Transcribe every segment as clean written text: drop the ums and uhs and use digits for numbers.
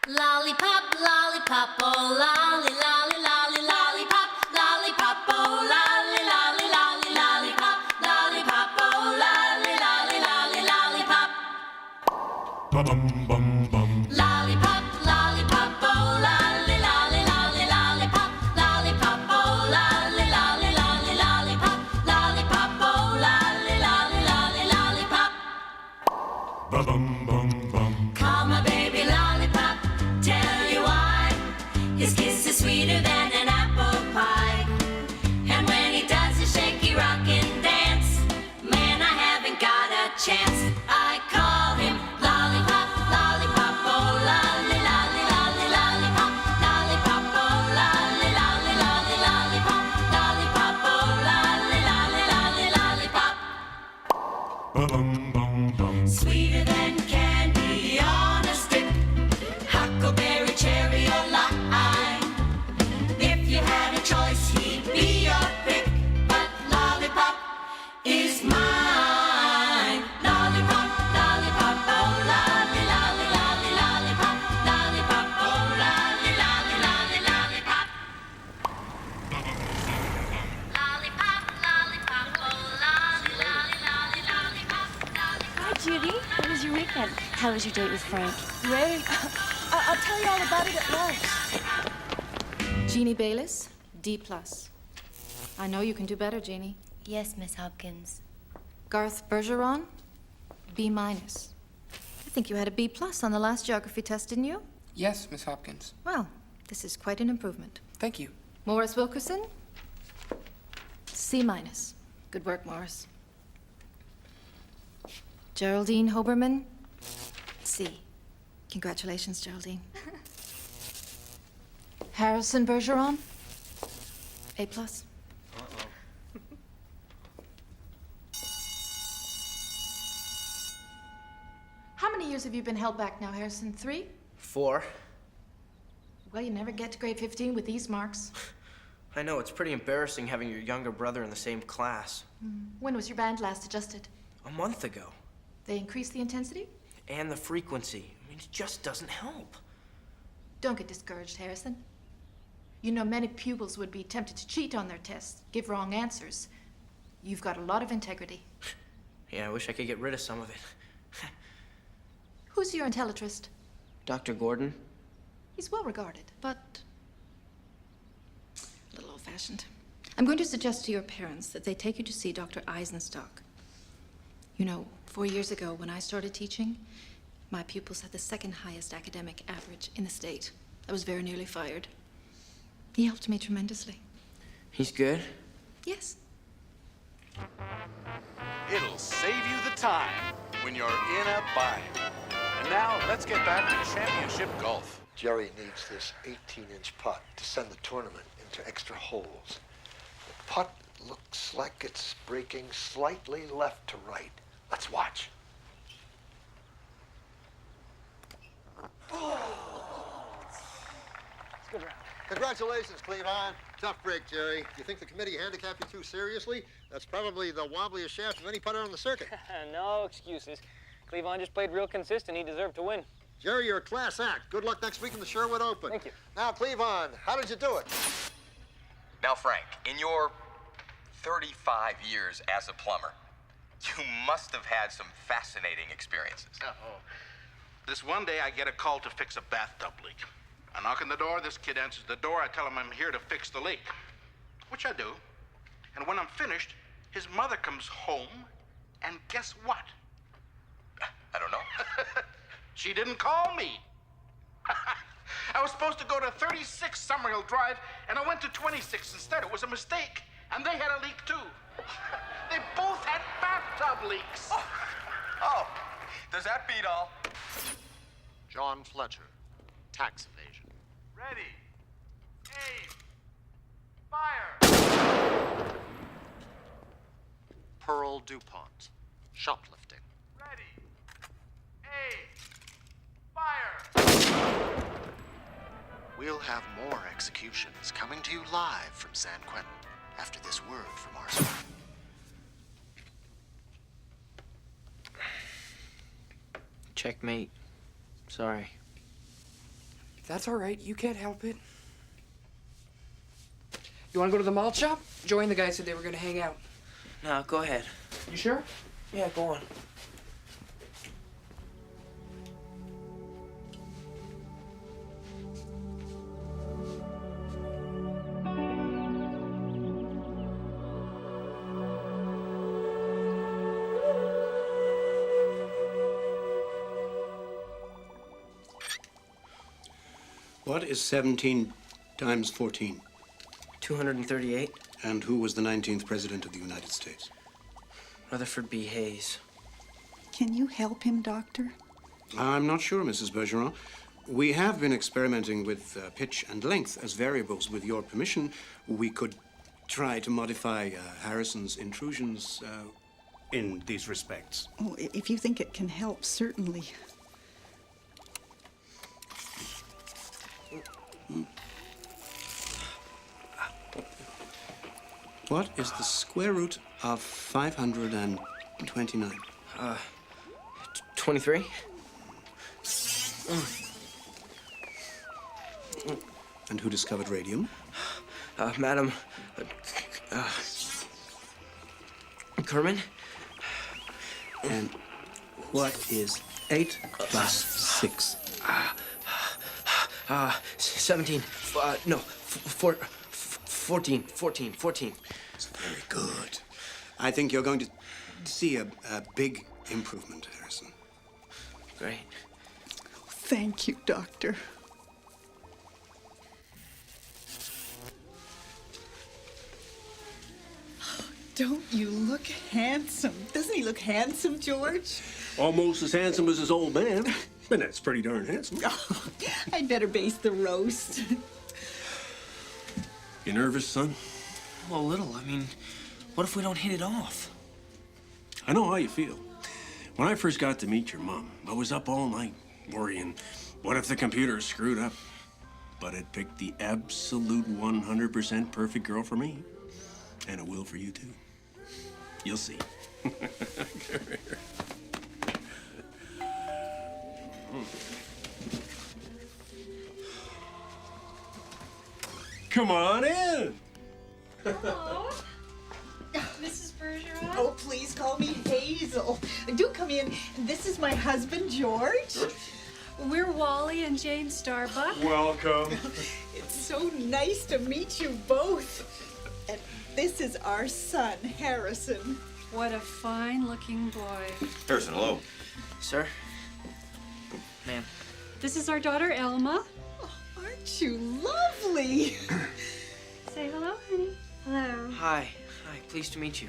Lollipop, lollipop, oh lolly, lolly, lolly, lollipop, lollipop, oh lolly, lolly, lolly, lollipop, lollipop, oh lolly, lolly, lolly, lollipop. Lollipop, lollipop, oh lolly, lolly, lolly, lollipop, lollipop, oh lolly, lolly, lolly, lollipop, lollipop, oh lolly, lolly, lolly, lollipop. Call my baby lollipop, tell you why. His kiss is sweeter than an apple pie. And when he does a shaky rock and dance, man, I haven't got a chance. I call him lollipop, lollipop, oh lolly, lolly, lolly, lollipop, lollipop, oh lolly, lolly, lolly, lollipop, lollipop, oh lolly, lolly, lolly, lollipop. Sweeter than candy on a stick, huckleberry, cherry, or lime. If you had a choice, he'd be your pick, but lollipop is mine. Lollipop, lollipop, oh lolly, lolly, lolly, lollipop, lollipop, oh lolly, lolly, lolly, lollipop. Lollipop, lollipop, oh lolly, lolly, lolly, lollipop, lollipop. Hi, Judy. How was your weekend? How was your date with Frank? Great. I'll tell you all about it at lunch. Jeannie Bayliss, D+. I know you can do better, Jeannie. Yes, Miss Hopkins. Garth Bergeron, B-. I think you had a B+ on the last geography test, didn't you? Yes, Miss Hopkins. Well, this is quite an improvement. Thank you. Morris Wilkerson, C-. Good work, Morris. Geraldine Hoberman, C. Congratulations, Geraldine. Harrison Bergeron, A+. How many years have you been held back now, Harrison? 3? 4. Well, you never get to grade 15 with these marks. I know, it's pretty embarrassing having your younger brother in the same class. When was your band last adjusted? A month ago. They increased the intensity? And the frequency. I mean, it just doesn't help. Don't get discouraged, Harrison. You know, many pupils would be tempted to cheat on their tests, give wrong answers. You've got a lot of integrity. Yeah, I wish I could get rid of some of it. Who's your intellitrist? Dr. Gordon? He's well regarded, but a little old-fashioned. I'm going to suggest to your parents that they take you to see Dr. Eisenstock. You know, 4 years ago when I started teaching, my pupils had the second highest academic average in the state. I was very nearly fired. He helped me tremendously. He's good? Yes. It'll save you the time when you're in a bind. And now, let's get back to championship golf. Jerry needs this 18-inch putt to send the tournament into extra holes. The putt looks like it's breaking slightly left to right. Let's watch. Congratulations, Cleavon. Tough break, Jerry. You think the committee handicapped you too seriously? That's probably the wobbliest shaft of any putter on the circuit. No excuses. Cleavon just played real consistent. He deserved to win. Jerry, you're a class act. Good luck next week in the Sherwood Open. Thank you. Now, Cleavon, how did you do it? Now, Frank, in your 35 years as a plumber, you must have had some fascinating experiences. Oh. This one day, I get a call to fix a bathtub leak. I knock on the door, this kid answers the door, I tell him I'm here to fix the leak. Which I do. And when I'm finished, his mother comes home, and guess what? I don't know. She didn't call me. I was supposed to go to 36 Summerhill Drive, and I went to 26 instead. It was a mistake. And they had a leak, too. They both had bathtub leaks. Oh, does that beat all? John Fletcher, tax evasion. Ready. Aim. Fire. Pearl DuPont, shoplifting. Ready. Aim. Fire. We'll have more executions coming to you live from San Quentin after this word from our side. Checkmate. Sorry. That's all right. You can't help it. You want to go to the malt shop? Joey and the guys said they were going to hang out. No, go ahead. You sure? Yeah, go on. What is 17 times 14? 238. And who was the 19th President of the United States? Rutherford B. Hayes. Can you help him, Doctor? I'm not sure, Mrs. Bergeron. We have been experimenting with pitch and length as variables. With your permission, we could try to modify Harrison's intrusions in these respects. Oh, if you think it can help, certainly. What is the square root of 529? 23. And who discovered radium? Madam... Kerman? And what is 8 plus 6? 17. No, 14. That's very good. I think you're going to see a big improvement, Harrison. Great. Thank you, Doctor. Don't you look handsome? Doesn't he look handsome, George? Almost as handsome as his old man. And that's pretty darn handsome. Oh, I'd better base the roast. You nervous, son? Well, a little. I mean, what if we don't hit it off? I know how you feel. When I first got to meet your mom, I was up all night worrying, what if the computer screwed up? But it picked the absolute 100% perfect girl for me. And it will for you, too. You'll see. Come here. Come on in. Hello. Mrs. Bergeron? Oh, please call me Hazel. Do come in. This is my husband, George. We're Wally and Jane Starbuck. Welcome. It's so nice to meet you both. And this is our son, Harrison. What a fine-looking boy. Harrison, hello. Sir? Ma'am. This is our daughter, Elma. Oh, aren't you lovely? Say hello, honey. Hello. Hi. Pleased to meet you.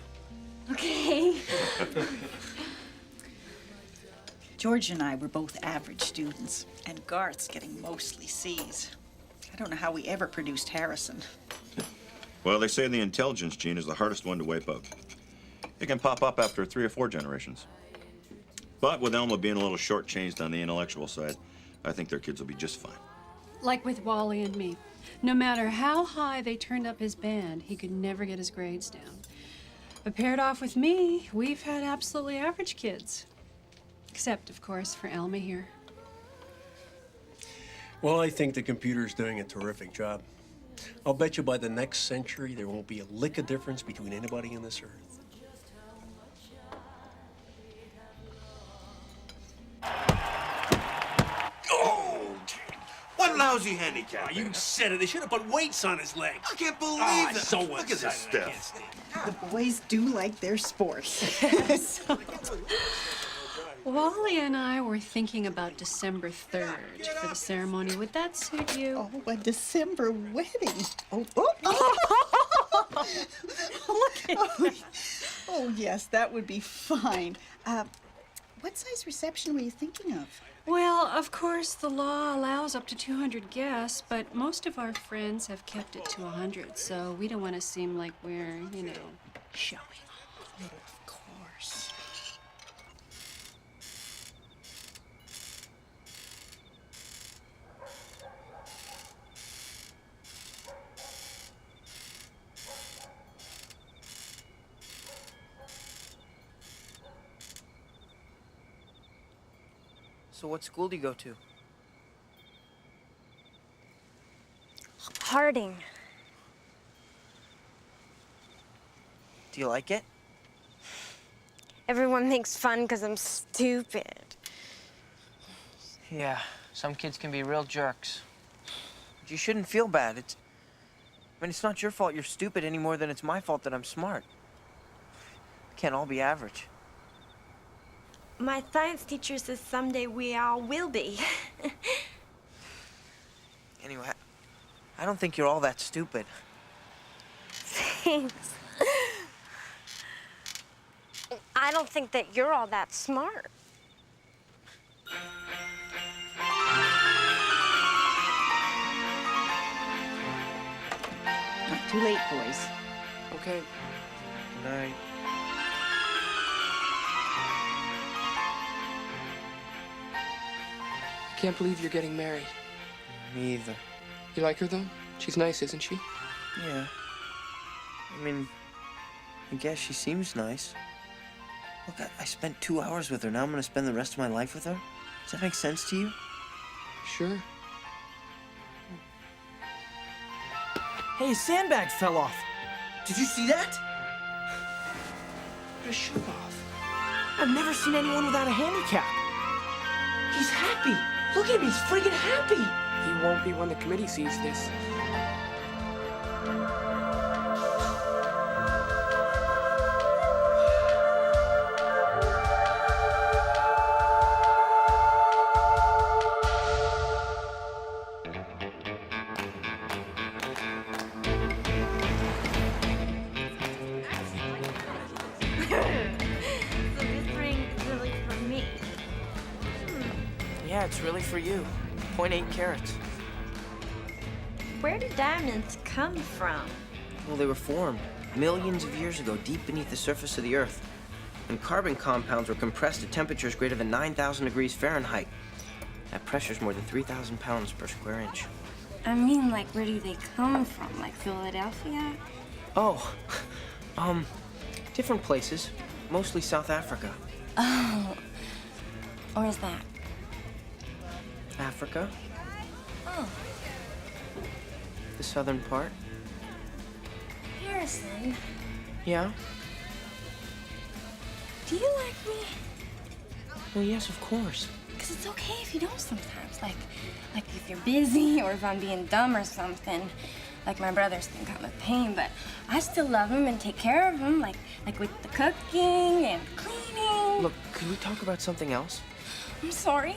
Okay. George and I were both average students, and Garth's getting mostly C's. I don't know how we ever produced Harrison. Well, they say the intelligence gene is the hardest one to wipe out. It can pop up after 3 or 4 generations. But with Elma being a little shortchanged on the intellectual side, I think their kids will be just fine. Like with Wally and me. No matter how high they turned up his band, he could never get his grades down. But paired off with me, we've had absolutely average kids. Except, of course, for Elma here. Well, I think the computer's doing a terrific job. I'll bet you by the next century, there won't be a lick of difference between anybody on this earth. Oh, what lousy handicap. You said it. They should have put weights on his legs. I can't believe that. So look at this stuff. The boys do like their sports. Wally and I were thinking about December 3rd for the ceremony. Would that suit you? Oh, a December wedding. Look at that. Oh, yes, that would be fine. What size reception were you thinking of? Well, of course, the law allows up to 200 guests, but most of our friends have kept it to 100, so we don't want to seem like we're, showing off. Of course. So what school do you go to? Harding. Do you like it? Everyone makes fun because I'm stupid. Yeah, some kids can be real jerks. But you shouldn't feel bad. It's not your fault you're stupid any more than it's my fault that I'm smart. We can't all be average. My science teacher says someday we all will be. Anyway, I don't think you're all that stupid. Thanks. I don't think that you're all that smart. Not too late, boys. Okay. Good night. I can't believe you're getting married. Me either. You like her, though? She's nice, isn't she? Yeah. I mean, I guess she seems nice. Look, I spent 2 hours with her. Now I'm gonna spend the rest of my life with her? Does that make sense to you? Sure. Hey, his sandbag fell off. Did you see that? What a show-off. I've never seen anyone without a handicap. He's happy. Look at him, he's freaking happy. He won't be when the committee sees this. So this ring is really for me. Yeah, it's really for you. 0.8 carats. Where do diamonds come from? Well, they were formed millions of years ago, deep beneath the surface of the Earth. And carbon compounds were compressed at temperatures greater than 9,000 degrees Fahrenheit. That pressure's more than 3,000 pounds per square inch. I mean, like, where do they come from? Like Philadelphia? Oh, different places. Mostly South Africa. Oh. Where's that? Africa, Oh. the southern part. Harrison, Yeah? do you like me? Well, yes, of course. Because it's okay if you don't sometimes. Like if you're busy or if I'm being dumb or something. Like my brothers think I'm a pain, but I still love him and take care of him, like with the cooking and cleaning. Look, could we talk about something else? I'm sorry.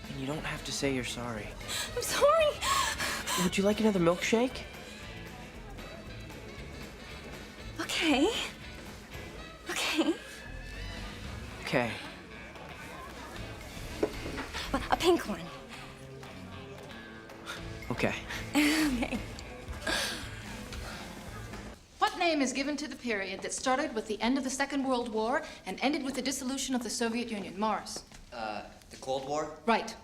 And you don't have to say you're sorry. I'm sorry. Would you like another milkshake? Okay. Okay. Okay. A pink one. Okay. Okay. What name is given to the period that started with the end of the Second World War and ended with the dissolution of the Soviet Union? Morris. The Cold War? Right.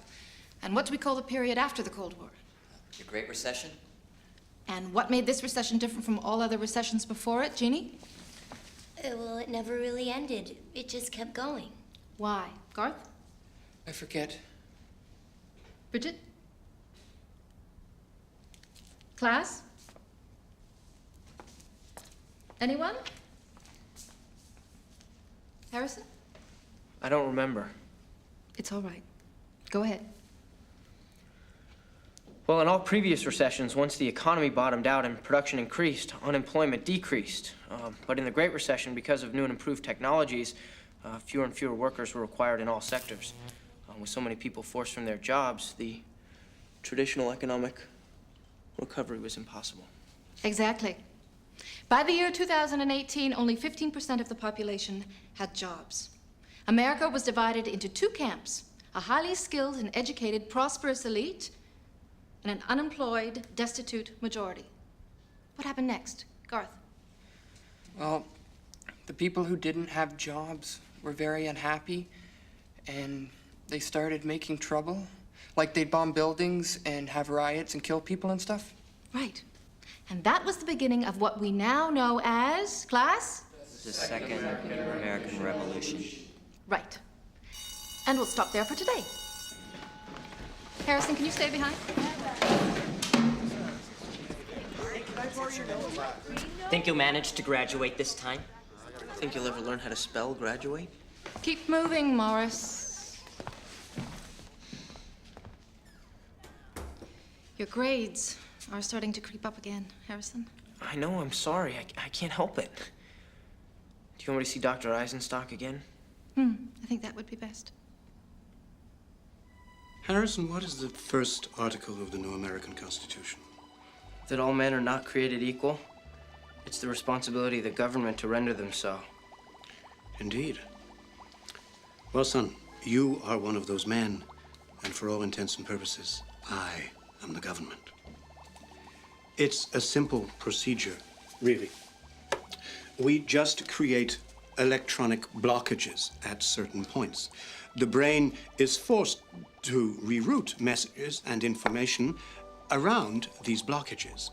And what do we call the period after the Cold War? The Great Recession? And what made this recession different from all other recessions before it, Jeannie? Well, it never really ended. It just kept going. Why? Garth? I forget. Bridget? Class? Anyone? Harrison? I don't remember. It's all right. Go ahead. Well, in all previous recessions, once the economy bottomed out and production increased, unemployment decreased. But in the Great Recession, because of new and improved technologies, fewer and fewer workers were required in all sectors. With so many people forced from their jobs, the traditional economic recovery was impossible. Exactly. By the year 2018, only 15% of the population had jobs. America was divided into two camps, a highly skilled and educated, prosperous elite, and an unemployed, destitute majority. What happened next? Garth? Well, the people who didn't have jobs were very unhappy, and they started making trouble. Like they'd bomb buildings and have riots and kill people and stuff. Right. And that was the beginning of what we now know as, class? The Second American Revolution. Right. And we'll stop there for today. Harrison, can you stay behind? Think you'll manage to graduate this time? Think you'll ever learn how to spell graduate? Keep moving, Morris. Your grades are starting to creep up again, Harrison. I know, I'm sorry. I can't help it. Do you want me to see Dr. Eisenstock again? I think that would be best. Harrison, what is the first article of the new American Constitution? That all men are not created equal. It's the responsibility of the government to render them so. Indeed. Well, son, you are one of those men, and for all intents and purposes, I am the government. It's a simple procedure, really. We just create electronic blockages at certain points. The brain is forced to reroute messages and information around these blockages.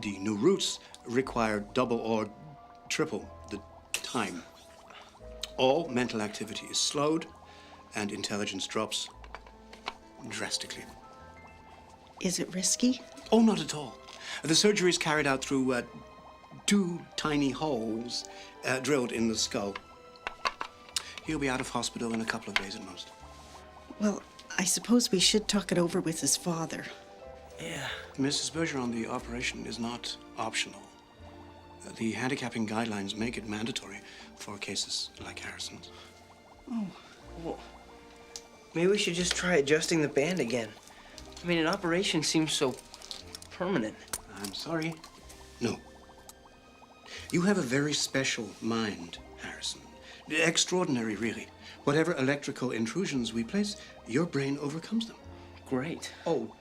The new routes require double or triple the time. All mental activity is slowed, and intelligence drops drastically. Is it risky? Oh, not at all. The surgery is carried out through 2 tiny holes drilled in the skull. He'll be out of hospital in a couple of days at most. Well, I suppose we should talk it over with his father. Yeah. Mrs. Bergeron, the operation is not optional. The handicapping guidelines make it mandatory for cases like Harrison's. Oh. Well, maybe we should just try adjusting the band again. I mean, an operation seems so permanent. I'm sorry. No. You have a very special mind, Harrison. Extraordinary, really. Whatever electrical intrusions we place, your brain overcomes them. Great. Oh,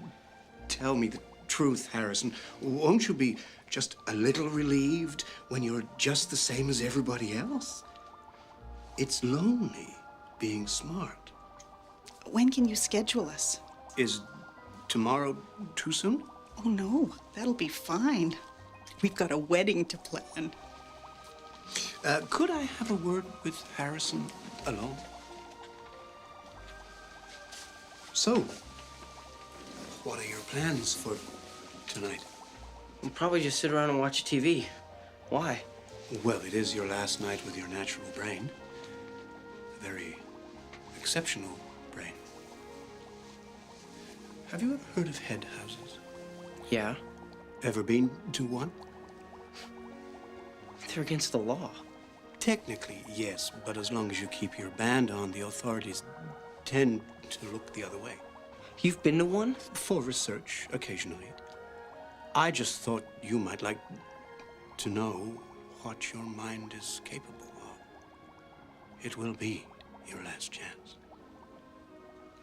tell me the truth, Harrison. Won't you be just a little relieved when you're just the same as everybody else? It's lonely being smart. When can you schedule us? Is tomorrow too soon? Oh, no. That'll be fine. We've got a wedding to plan. Could I have a word with Harrison alone? So, what are your plans for tonight? We'll probably just sit around and watch TV. Why? Well, it is your last night with your natural brain. A very exceptional brain. Have you ever heard of head houses? Yeah. Ever been to one? They're against the law. Technically, yes, but as long as you keep your band on, the authorities tend to look the other way. You've been to one? For research, occasionally. I just thought you might like to know what your mind is capable of. It will be your last chance.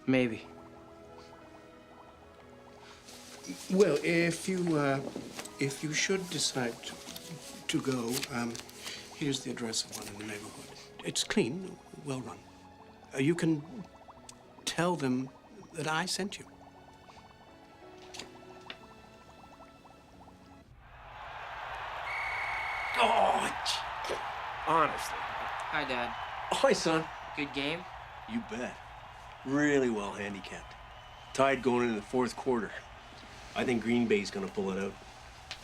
Maybe. Well, if you should decide to go, here's the address of one in the neighborhood. It's clean, well run. You can tell them that I sent you. Oh, honestly. Hi, Dad. Hi, son. Good game? You bet. Really well handicapped. Tied going into the fourth quarter. I think Green Bay's gonna pull it out.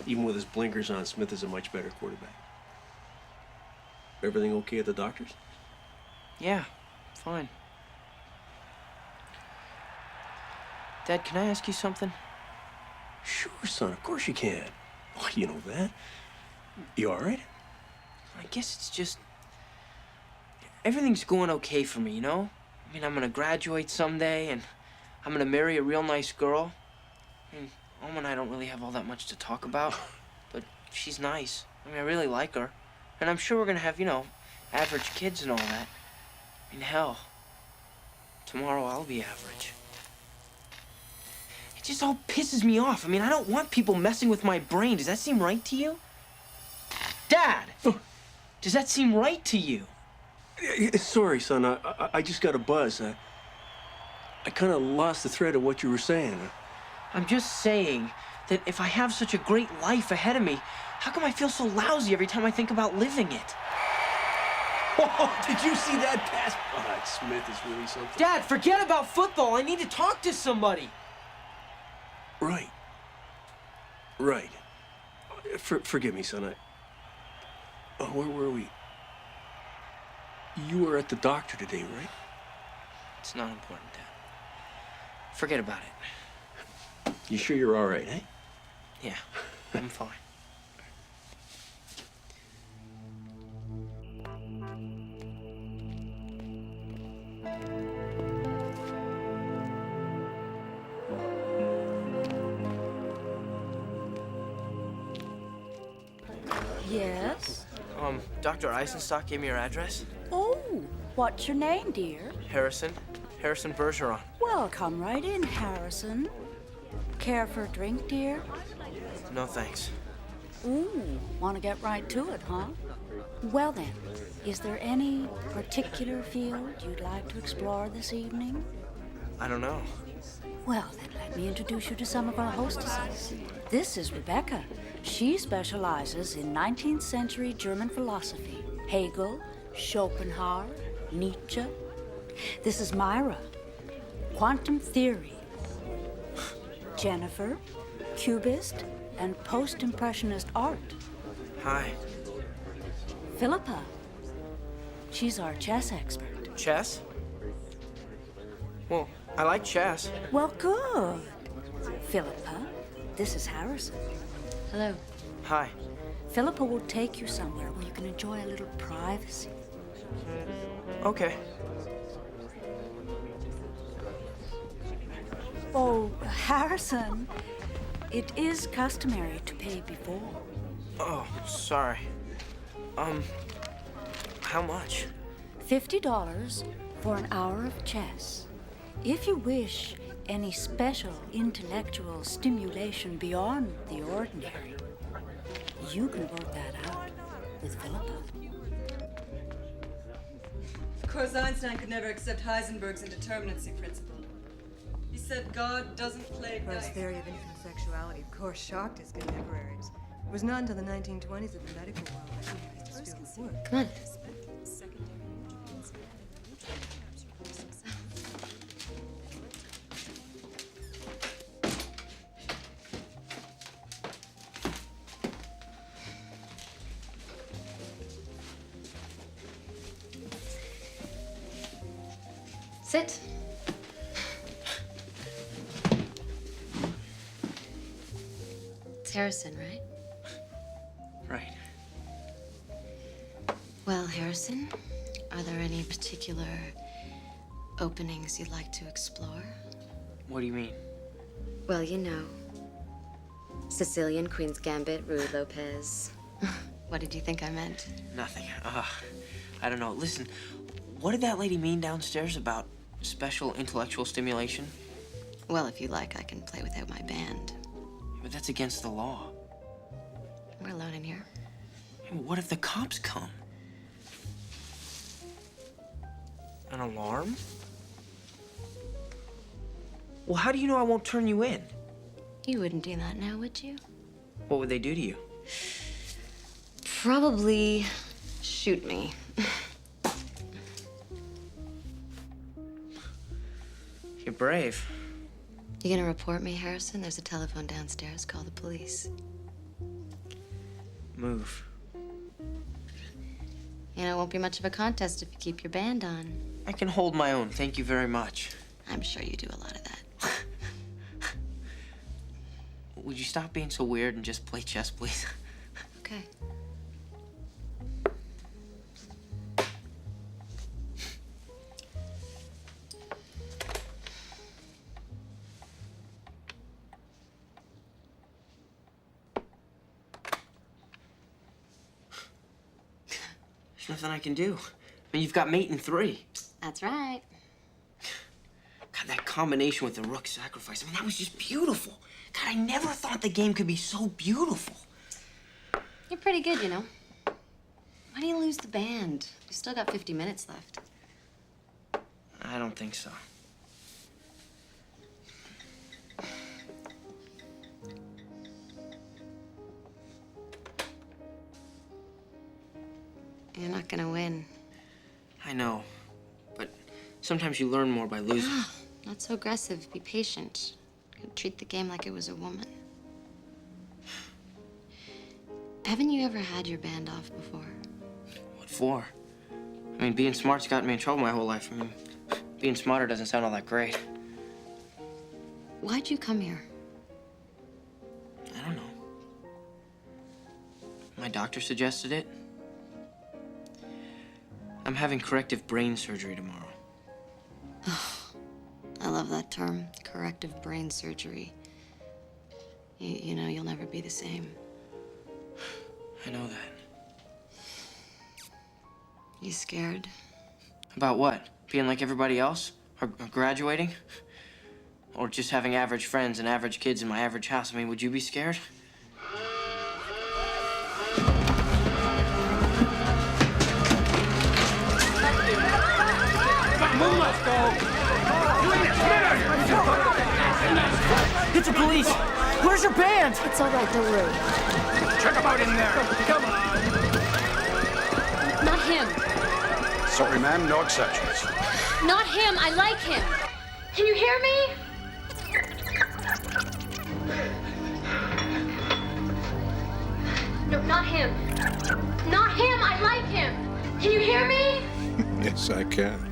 Even with his blinkers on, Smith is a much better quarterback. Everything okay at the doctor's? Yeah, fine. Dad, can I ask you something? Sure, son, of course you can. Oh, you know that. You all right? I guess it's just... everything's going okay for me, you know? I mean, I'm gonna graduate someday, and I'm gonna marry a real nice girl. I mean, Mom and I don't really have all that much to talk about, but she's nice. I mean, I really like her. And I'm sure we're gonna have, you know, average kids and all that. I mean, hell, tomorrow I'll be average. It just all pisses me off. I mean, I don't want people messing with my brain. Does that seem right to you? Dad! Does that seem right to you? Sorry, son. I just got a buzz. I kind of lost the thread of what you were saying. I'm just saying that if I have such a great life ahead of me, how come I feel so lousy every time I think about living it? Oh, did you see that pass? Oh, that Smith is really something. Dad, forget about football. I need to talk to somebody. Right. Right. Forgive me, son. Oh, where were we? You were at the doctor today, right? It's not important, Dad. Forget about it. You sure you're all right, eh? Yeah, I'm fine. Yes? Dr. Eisenstock gave me your address. Oh, what's your name, dear? Harrison Bergeron. Well, come right in, Harrison. Care for a drink, dear? No thanks. Ooh, want to get right to it, huh? Well then, is there any particular field you'd like to explore this evening? I don't know. Well, then let me introduce you to some of our hostesses. This is Rebecca. She specializes in 19th century German philosophy. Hegel, Schopenhauer, Nietzsche. This is Myra. Quantum theory. Jennifer, Cubist, and post-impressionist art. Hi. Philippa. She's our chess expert. Chess? Well, I like chess. Well, good. Philippa, this is Harrison. Hello. Hi. Philippa will take you somewhere where you can enjoy a little privacy. Okay. Oh, Harrison, it is customary to pay before. Oh, sorry. How much? $50 for an hour of chess. If you wish any special intellectual stimulation beyond the ordinary, you can work that out with Philippa. Of course, Einstein could never accept Heisenberg's indeterminacy principle. He said God doesn't play dice. His theory of infinite sexuality, of course, shocked his contemporaries. It was not until the 1920s that the medical world recognized his field of work. Come on. Sit. It's Harrison, right? Right. Well, Harrison, are there any particular openings you'd like to explore? What do you mean? Well, you know, Sicilian, Queen's Gambit, Rui Lopez. What did you think I meant? Nothing. I don't know. Listen, what did that lady mean downstairs about special intellectual stimulation? Well, if you like, I can play without my band. But that's against the law. We're alone in here. Hey, what if the cops come? An alarm? Well, how do you know I won't turn you in? You wouldn't do that now, would you? What would they do to you? Probably shoot me. You're brave. You gonna report me, Harrison? There's a telephone downstairs. Call the police. Move. You know, it won't be much of a contest if you keep your band on. I can hold my own. Thank you very much. I'm sure you do a lot of that. Would you stop being so weird and just play chess, please? Okay. There's nothing I can do. I mean, you've got mate in 3. That's right. God, that combination with the rook sacrifice, I mean, that was just beautiful. God, I never thought the game could be so beautiful. You're pretty good, you know. Why do you lose the band? You've still got 50 minutes left. I don't think so. You're not gonna win. I know, but sometimes you learn more by losing. Not so aggressive. Be patient. Treat the game like it was a woman. Haven't you ever had your band off before? What for? I mean, being smart's gotten me in trouble my whole life. I mean, being smarter doesn't sound all that great. Why'd you come here? I don't know. My doctor suggested it. I'm having corrective brain surgery tomorrow. I love that term, corrective brain surgery. You know, you'll never be the same. I know that. You scared? About what? Being like everybody else? Or graduating? Or just having average friends and average kids in my average house? I mean, would you be scared? Let's go! It's the police! Where's your band? It's all right, don't worry. Check him out in there! Come on! Not him. Sorry, ma'am, no exceptions. Not him. I like him. Can you hear me? No, not him. Not him. I like him. Can you hear me? Yes, I can.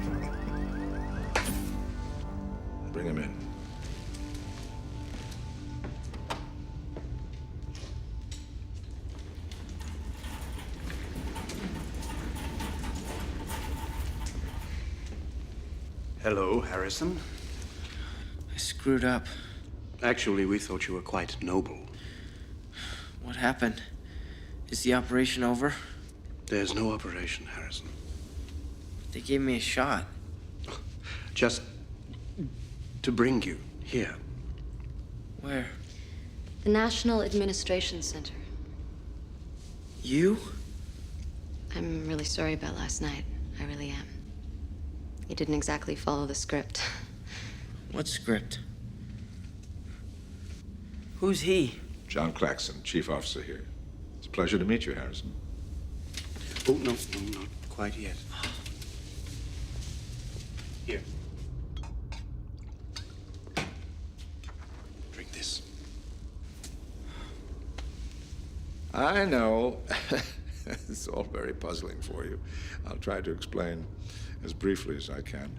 Bring him in. Hello, Harrison. I screwed up. Actually, we thought you were quite noble. What happened? Is the operation over? There's no operation, Harrison. They gave me a shot. Just to bring you here. Where? The National Administration Center. You? I'm really sorry about last night. I really am. You didn't exactly follow the script. What script? Who's he? John Claxon, chief officer here. It's a pleasure to meet you, Harrison. Oh, no, not quite yet. Here. Drink this. I know. It's all very puzzling for you. I'll try to explain as briefly as I can.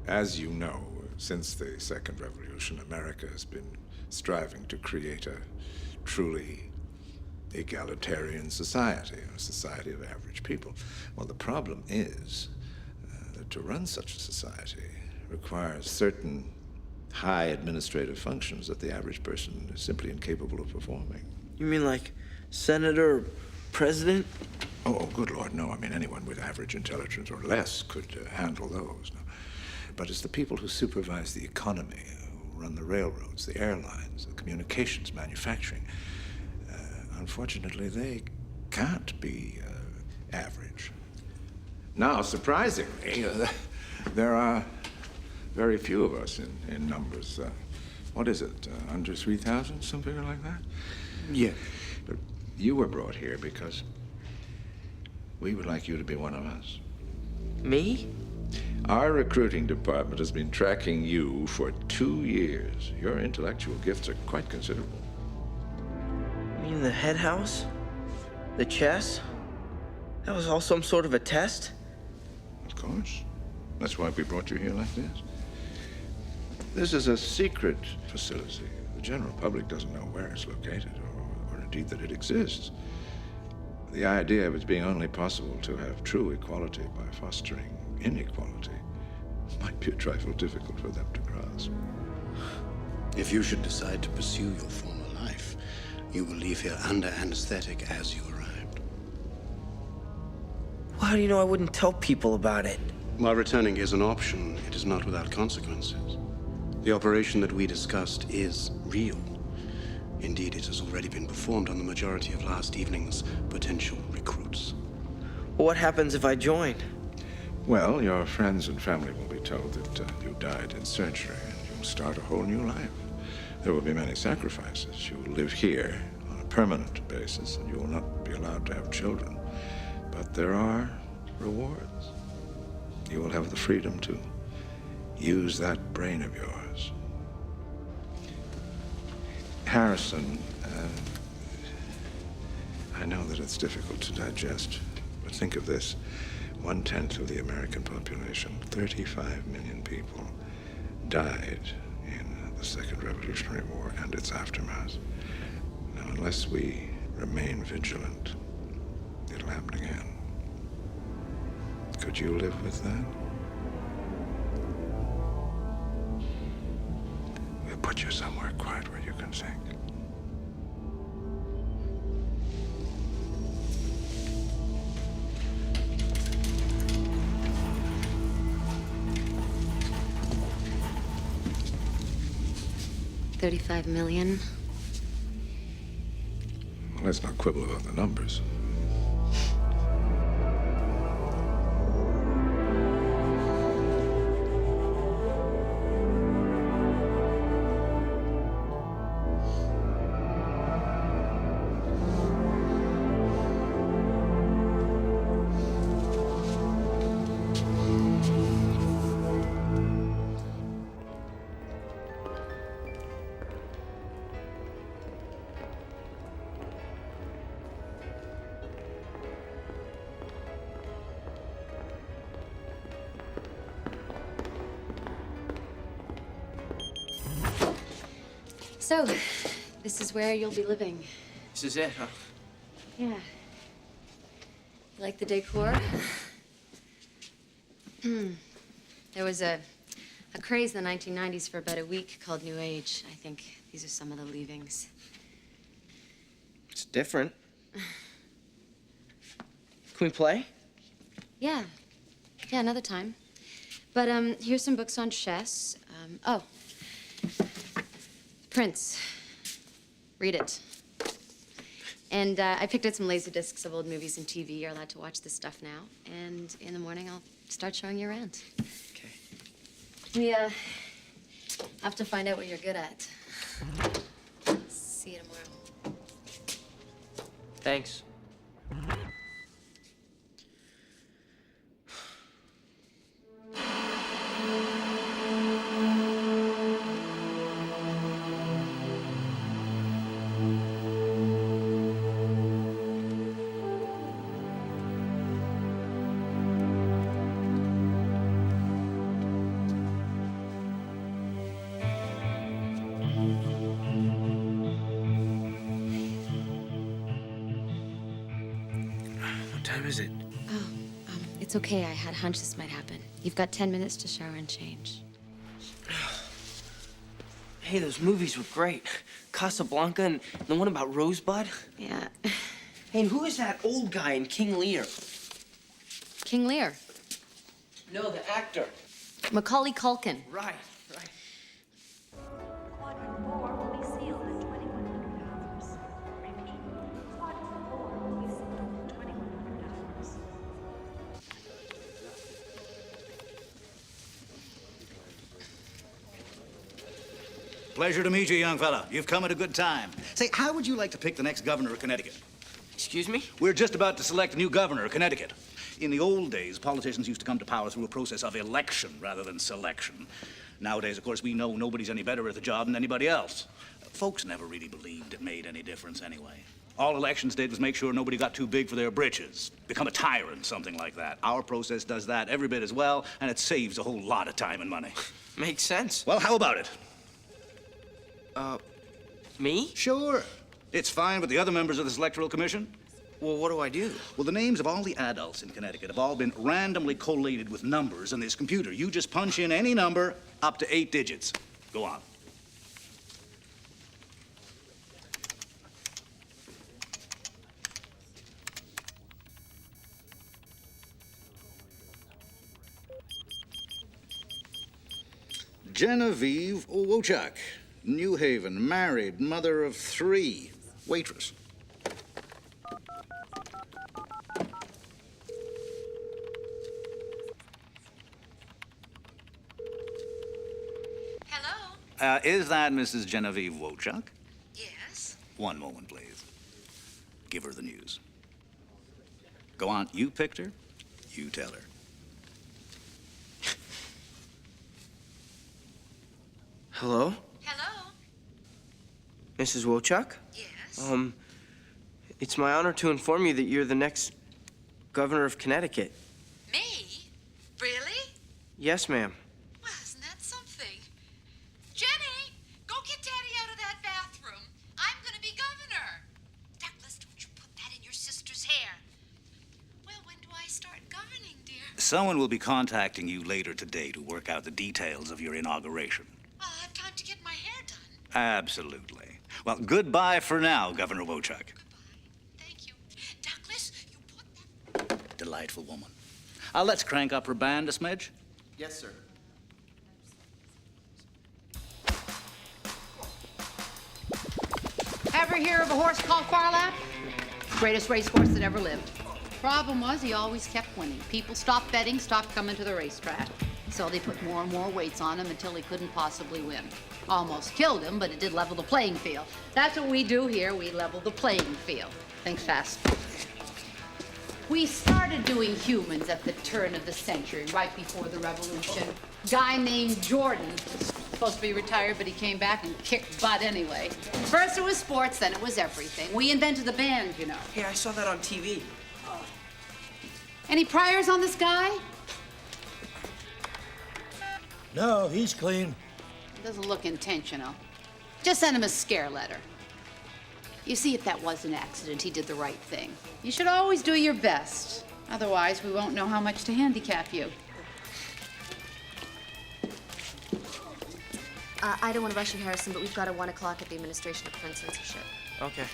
As you know, since the Second Revolution, America has been striving to create a truly egalitarian society, a society of average people. Well, the problem is that to run such a society requires certain high administrative functions that the average person is simply incapable of performing. You mean like senator or president? Oh, good Lord, no. I mean, anyone with average intelligence or less could handle those. No. But it's the people who supervise the economy, who run the railroads, the airlines, the communications, manufacturing. Unfortunately, they can't be average. Now, surprisingly, there are very few of us in numbers. What is it, under 3,000, something like that? Yeah. But you were brought here because we would like you to be one of us. Me? Our recruiting department has been tracking you for 2 years. Your intellectual gifts are quite considerable. You mean the head house? The chess? That was all some sort of a test? Of course. That's why we brought you here like this. This is a secret facility. The general public doesn't know where it's located or indeed that it exists. The idea of its being only possible to have true equality by fostering inequality might be a trifle difficult for them to grasp. If you should decide to pursue your former life, you will leave here under anesthetic as you arrived. Well, how do you know I wouldn't tell people about it? While returning is an option, it is not without consequences. The operation that we discussed is real. Indeed, it has already been performed on the majority of last evening's potential recruits. Well, what happens if I join? Well, your friends and family will be told that you died in surgery and you'll start a whole new life. There will be many sacrifices. You will live here on a permanent basis and you will not be allowed to have children. But there are rewards. You will have the freedom to use that brain of yours. I know that it's difficult to digest, but think of this. 1/10 of the American population, 35 million people, died in the Second Revolutionary War and its aftermath. Now, unless we remain vigilant, it'll happen again. Could you live with that? We'll put you somewhere quiet where you can think. $35 million. Well, let's not quibble about the numbers. So, this is where you'll be living. This is it, huh? Yeah. You like the decor? There was a craze in the 1990s for about a week called New Age. I think these are some of the leavings. It's different. Can we play? Yeah. Yeah, another time. But here's some books on chess. Oh. Prince. Read it. And I picked out some laser discs of old movies and TV. You're allowed to watch this stuff now. And in the morning, I'll start showing you around. Okay. We have to find out what you're good at. See you tomorrow. Thanks. What time is it? Oh, it's okay. I had a hunch this might happen. You've got 10 minutes to shower and change. Hey, those movies were great. Casablanca and the one about Rosebud. Yeah. Hey, and who is that old guy in King Lear? King Lear. No, the actor. Macaulay Culkin. Right, right. Quadrant 4 will be sealed at 2100 hours. Repeat, quadrant 4 will be sealed at 2100 hours. Pleasure to meet you, young fella. You've come at a good time. Say, how would you like to pick the next governor of Connecticut? Excuse me? We're just about to select a new governor of Connecticut. In the old days, politicians used to come to power through a process of election rather than selection. Nowadays, of course, we know nobody's any better at the job than anybody else. Folks never really believed it made any difference anyway. All elections did was make sure nobody got too big for their britches, become a tyrant, something like that. Our process does that every bit as well, and it saves a whole lot of time and money. Makes sense. Well, how about it? Me? Sure. It's fine with the other members of this electoral commission. Well, what do I do? Well, the names of all the adults in Connecticut have all been randomly collated with numbers in this computer. You just punch in any number up to 8 digits. Go on. Genevieve Wochak, New Haven, married, mother of 3, waitress. Hello? Is that Mrs. Genevieve Wochak? Yes. One moment, please. Give her the news. Go on, you picked her, you tell her. Hello? Hello? Mrs. Wochak? Yes. It's my honor to inform you that you're the next governor of Connecticut. Me? Really? Yes, ma'am. Well, isn't that something? Jenny, go get Daddy out of that bathroom. I'm gonna be governor. Douglas, don't you put that in your sister's hair. Well, when do I start governing, dear? Someone will be contacting you later today to work out the details of your inauguration. Well, I'll have time to get my hair done. Absolutely. Well, goodbye for now, Governor Wochuk. Thank you. Douglas, you Delightful woman. Let's crank up her band a smidge. Yes, sir. Ever hear of a horse called Farlap? Greatest racehorse that ever lived. Problem was, he always kept winning. People stopped betting, stopped coming to the racetrack. So they put more and more weights on him until he couldn't possibly win. Almost killed him, but it did level the playing field. That's what we do here. We level the playing field. Think fast. We started doing humans at the turn of the century, right before the revolution. Guy named Jordan was supposed to be retired, but he came back and kicked butt anyway. First it was sports, then it was everything. We invented the band, you know. Hey, I saw that on TV. Any priors on this guy? No, he's clean. Doesn't look intentional. Just send him a scare letter. You see, if that was an accident, he did the right thing. You should always do your best. Otherwise, we won't know how much to handicap you. I don't want to rush you, Harrison, but we've got a 1 o'clock at the Administration to Prevent Censorship. Okay.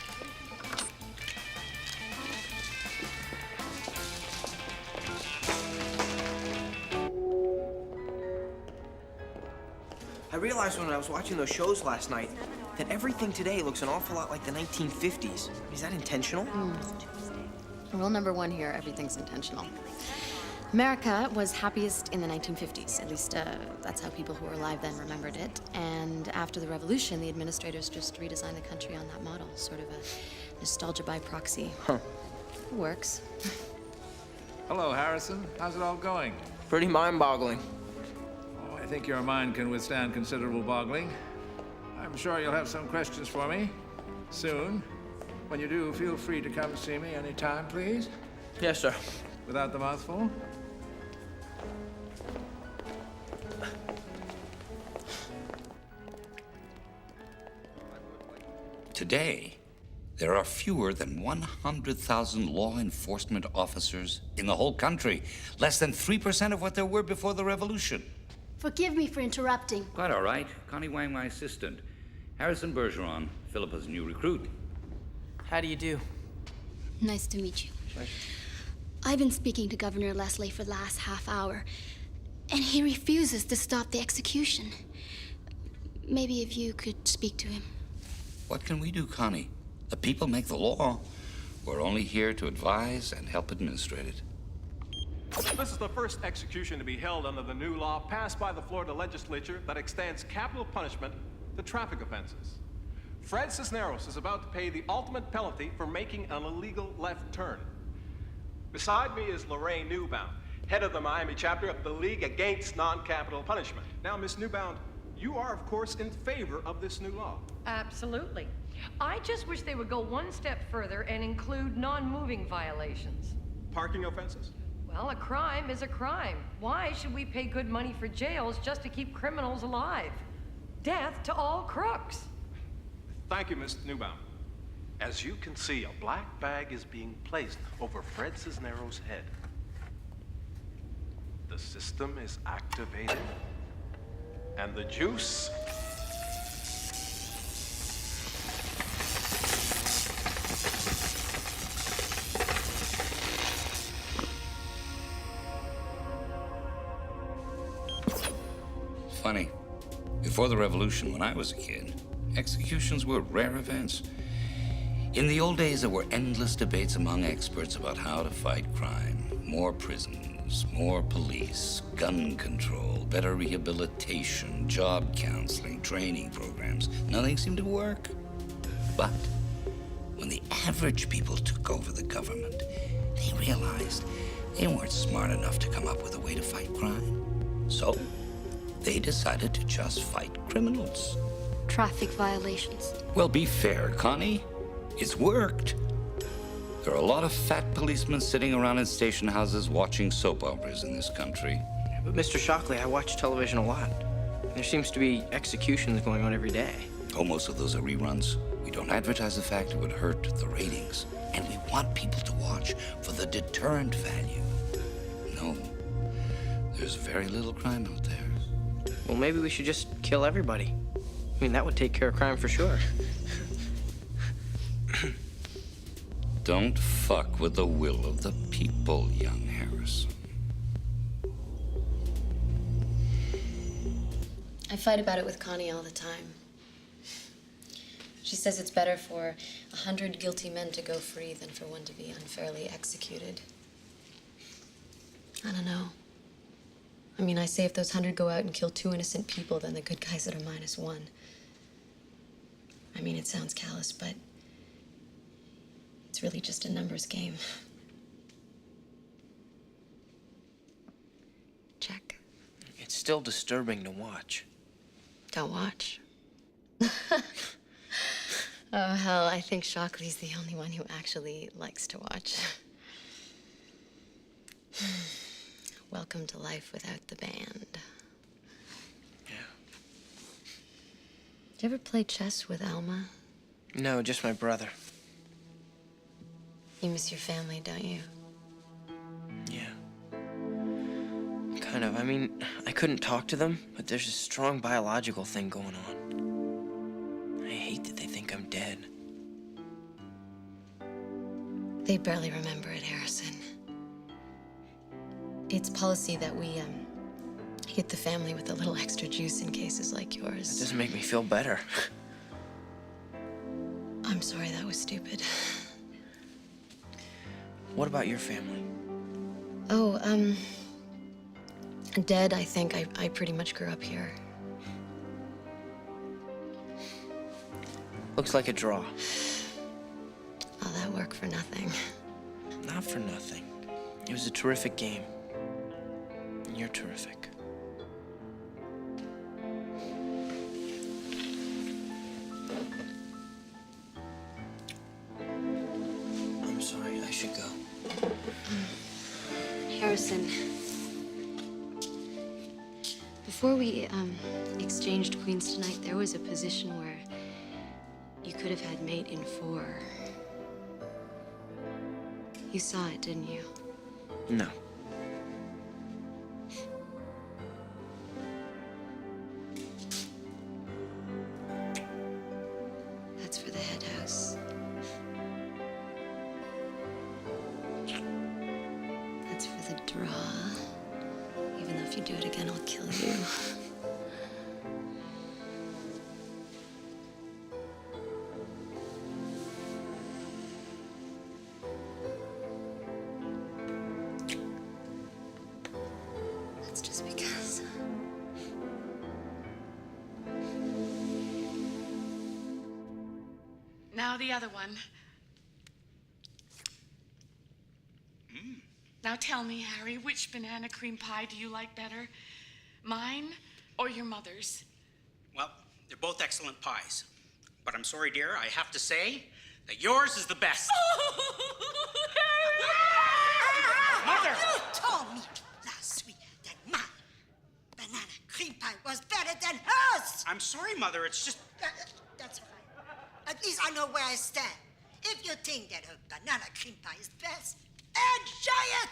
I realized when I was watching those shows last night that everything today looks an awful lot like the 1950s. Is that intentional? Rule number 1 here, everything's intentional. America was happiest in the 1950s. At least that's how people who were alive then remembered it. And after the revolution, the administrators just redesigned the country on that model, sort of a nostalgia by proxy. Huh. It works. Hello, Harrison. How's it all going? Pretty mind-boggling. Oh, I think your mind can withstand considerable boggling. I'm sure you'll have some questions for me soon. When you do, feel free to come see me anytime, please. Yes, sir. Without the mouthful. Today, there are fewer than 100,000 law enforcement officers in the whole country. Less than 3% of what there were before the revolution. Forgive me for interrupting. Quite all right. Connie Wang, my assistant. Harrison Bergeron, Philippa's new recruit. How do you do? Nice to meet you. Pleasure. I've been speaking to Governor Leslie for the last half hour, and he refuses to stop the execution. Maybe if you could speak to him. What can we do, Connie? The people make the law. We're only here to advise and help administrate it. This is the first execution to be held under the new law passed by the Florida legislature that extends capital punishment to traffic offenses. Fred Cisneros is about to pay the ultimate penalty for making an illegal left turn. Beside me is Lorraine Newbound, head of the Miami chapter of the League Against Non-Capital Punishment. Now, Miss Newbound, you are, of course, in favor of this new law. Absolutely. I just wish they would go one step further and include non-moving violations. Parking offenses? Well, a crime is a crime. Why should we pay good money for jails just to keep criminals alive? Death to all crooks. Thank you, Miss Newbound. As you can see, a black bag is being placed over Fred Cisneros' head. The system is activated, and the juice Funny. Before the revolution, when I was a kid, executions were rare events. In the old days, there were endless debates among experts about how to fight crime. More prisons, more police, gun control, better rehabilitation, job counseling, training programs. Nothing seemed to work. But when the average people took over the government, they realized they weren't smart enough to come up with a way to fight crime. So they decided to just fight criminals. Traffic violations. Well, be fair, Connie. It's worked. There are a lot of fat policemen sitting around in station houses watching soap operas in this country. But Mr. Shockley, I watch television a lot. There seems to be executions going on every day. Oh, most of those are reruns. We don't advertise the fact it would hurt the ratings. And we want people to watch for the deterrent value. No, there's very little crime out there. Well, maybe we should just kill everybody. I mean, that would take care of crime for sure. Don't fuck with the will of the people, young Harrison. I fight about it with Connie all the time. She says it's better for 100 guilty men to go free than for one to be unfairly executed. I don't know. I mean, I say if those 100 go out and kill 2 innocent people, then the good guys that are -1. I mean, it sounds callous, but it's really just a numbers game. Check. It's still disturbing to watch. Don't watch. Oh, hell, I think Shockley's the only one who actually likes to watch. Welcome to life without the band. Yeah. Did you ever play chess with Alma? No, just my brother. You miss your family, don't you? Yeah. Kind of. I mean, I couldn't talk to them, but there's a strong biological thing going on. I hate that they think I'm dead. They barely remember it, Harrison. It's policy that we, hit the family with a little extra juice in cases like yours. It doesn't make me feel better. I'm sorry that was stupid. What about your family? Oh, dead, I think. I pretty much grew up here. Looks like a draw. All that work for nothing. Not for nothing. It was a terrific game. And you're terrific. I'm sorry, I should go. Harrison, before we exchanged queens tonight, there was a position where you could have had mate in 4. You saw it, didn't you? No. That's for the head house. That's for the draw. Even though if you do it again, I'll kill you. That's just because. Now the other one. Now tell me, Harry, which banana cream pie do you like better? Mine or your mother's? Well, they're both excellent pies. But I'm sorry, dear, I have to say that yours is the best. Mother! You told me last week that my banana cream pie was better than hers. I'm sorry, Mother, it's just... That's all right. At least I know where I stand. If you think that her banana cream pie is best, enjoy it!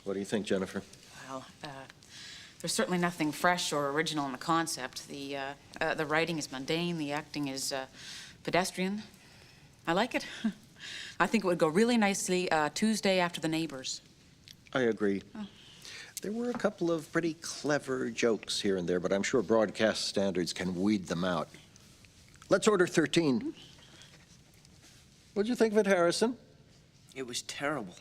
What do you think, Jennifer? Well, there's certainly nothing fresh or original in the concept. The writing is mundane, the acting is pedestrian. I like it. I think it would go really nicely Tuesday after The Neighbors. I agree. Oh. There were a couple of pretty clever jokes here and there, but I'm sure broadcast standards can weed them out. Let's order 13. What'd you think of it, Harrison? It was terrible.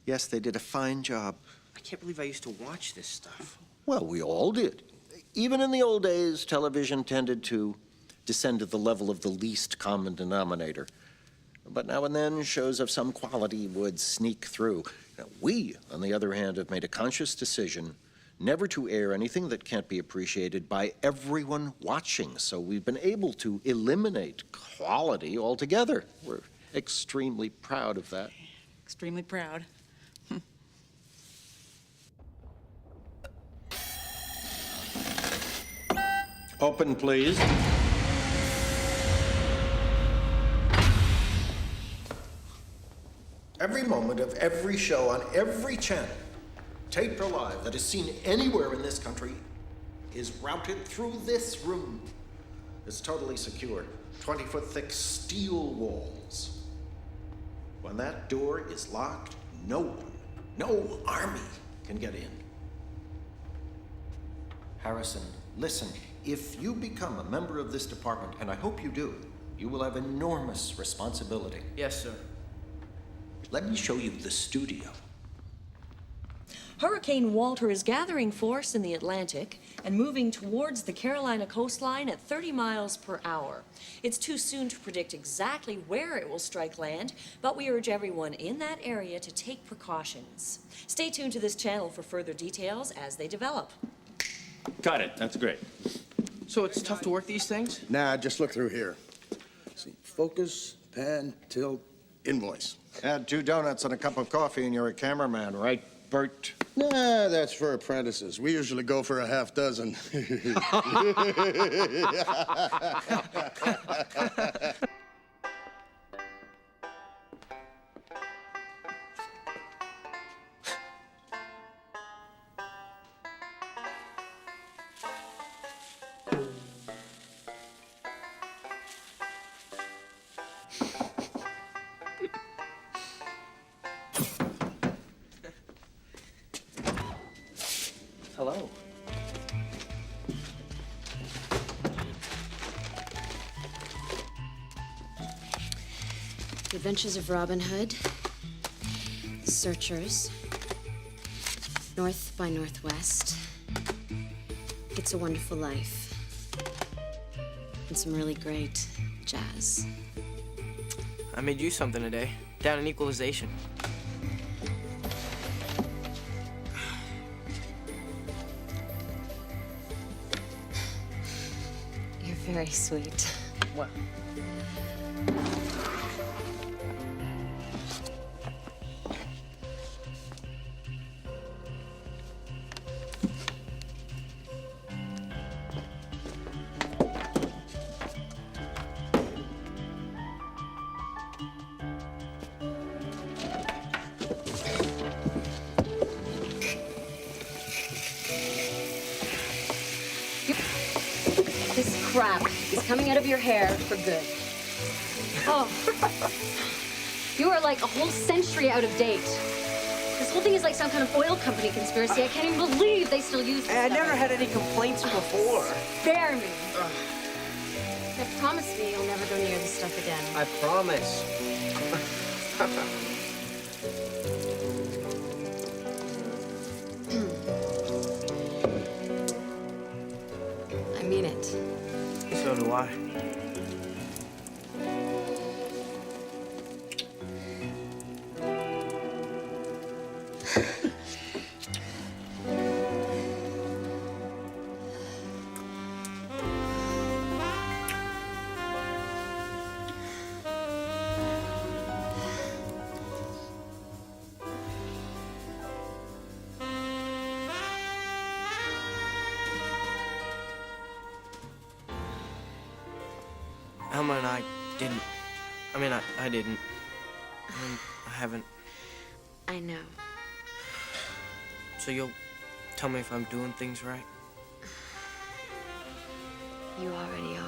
Yes, they did a fine job. I can't believe I used to watch this stuff. Well, we all did. Even in the old days, television tended to descend to the level of the least common denominator. But now and then, shows of some quality would sneak through. Now, we, on the other hand, have made a conscious decision never to air anything that can't be appreciated by everyone watching. So we've been able to eliminate quality altogether. We're extremely proud of that. Extremely proud. Open, please. Every moment of every show on every channel, taped or live, that is seen anywhere in this country is routed through this room. It's totally secure. 20-foot thick steel walls. When that door is locked, no one, no army can get in. Harrison, listen. If you become a member of this department, and I hope you do, you will have enormous responsibility. Yes, sir. Let me show you the studio. Hurricane Walter is gathering force in the Atlantic and moving towards the Carolina coastline at 30 miles per hour. It's too soon to predict exactly where it will strike land, but we urge everyone in that area to take precautions. Stay tuned to this channel for further details as they develop. Got it. That's great. So it's tough to work these things? Nah, just look through here. See, focus, pan, tilt, invoice. Add 2 donuts and a cup of coffee and you're a cameraman, right, Bert? Nah, that's for apprentices. We usually go for a half dozen. Hello. The Adventures of Robin Hood, The Searchers, North by Northwest, It's a Wonderful Life, and some really great jazz. I made you something today, down in equalization. You're very sweet. What? This crap is coming out of your hair for good. Oh. You are like a whole century out of date. This whole thing is like some kind of oil company conspiracy. I can't even believe they still use this I stuff. never had any complaints before. Spare me. Now, promise me you'll never go near this stuff again. I promise. I mean it. So do I. Alma and I didn't. I didn't. I haven't. I know. So you'll tell me if I'm doing things right? You already are.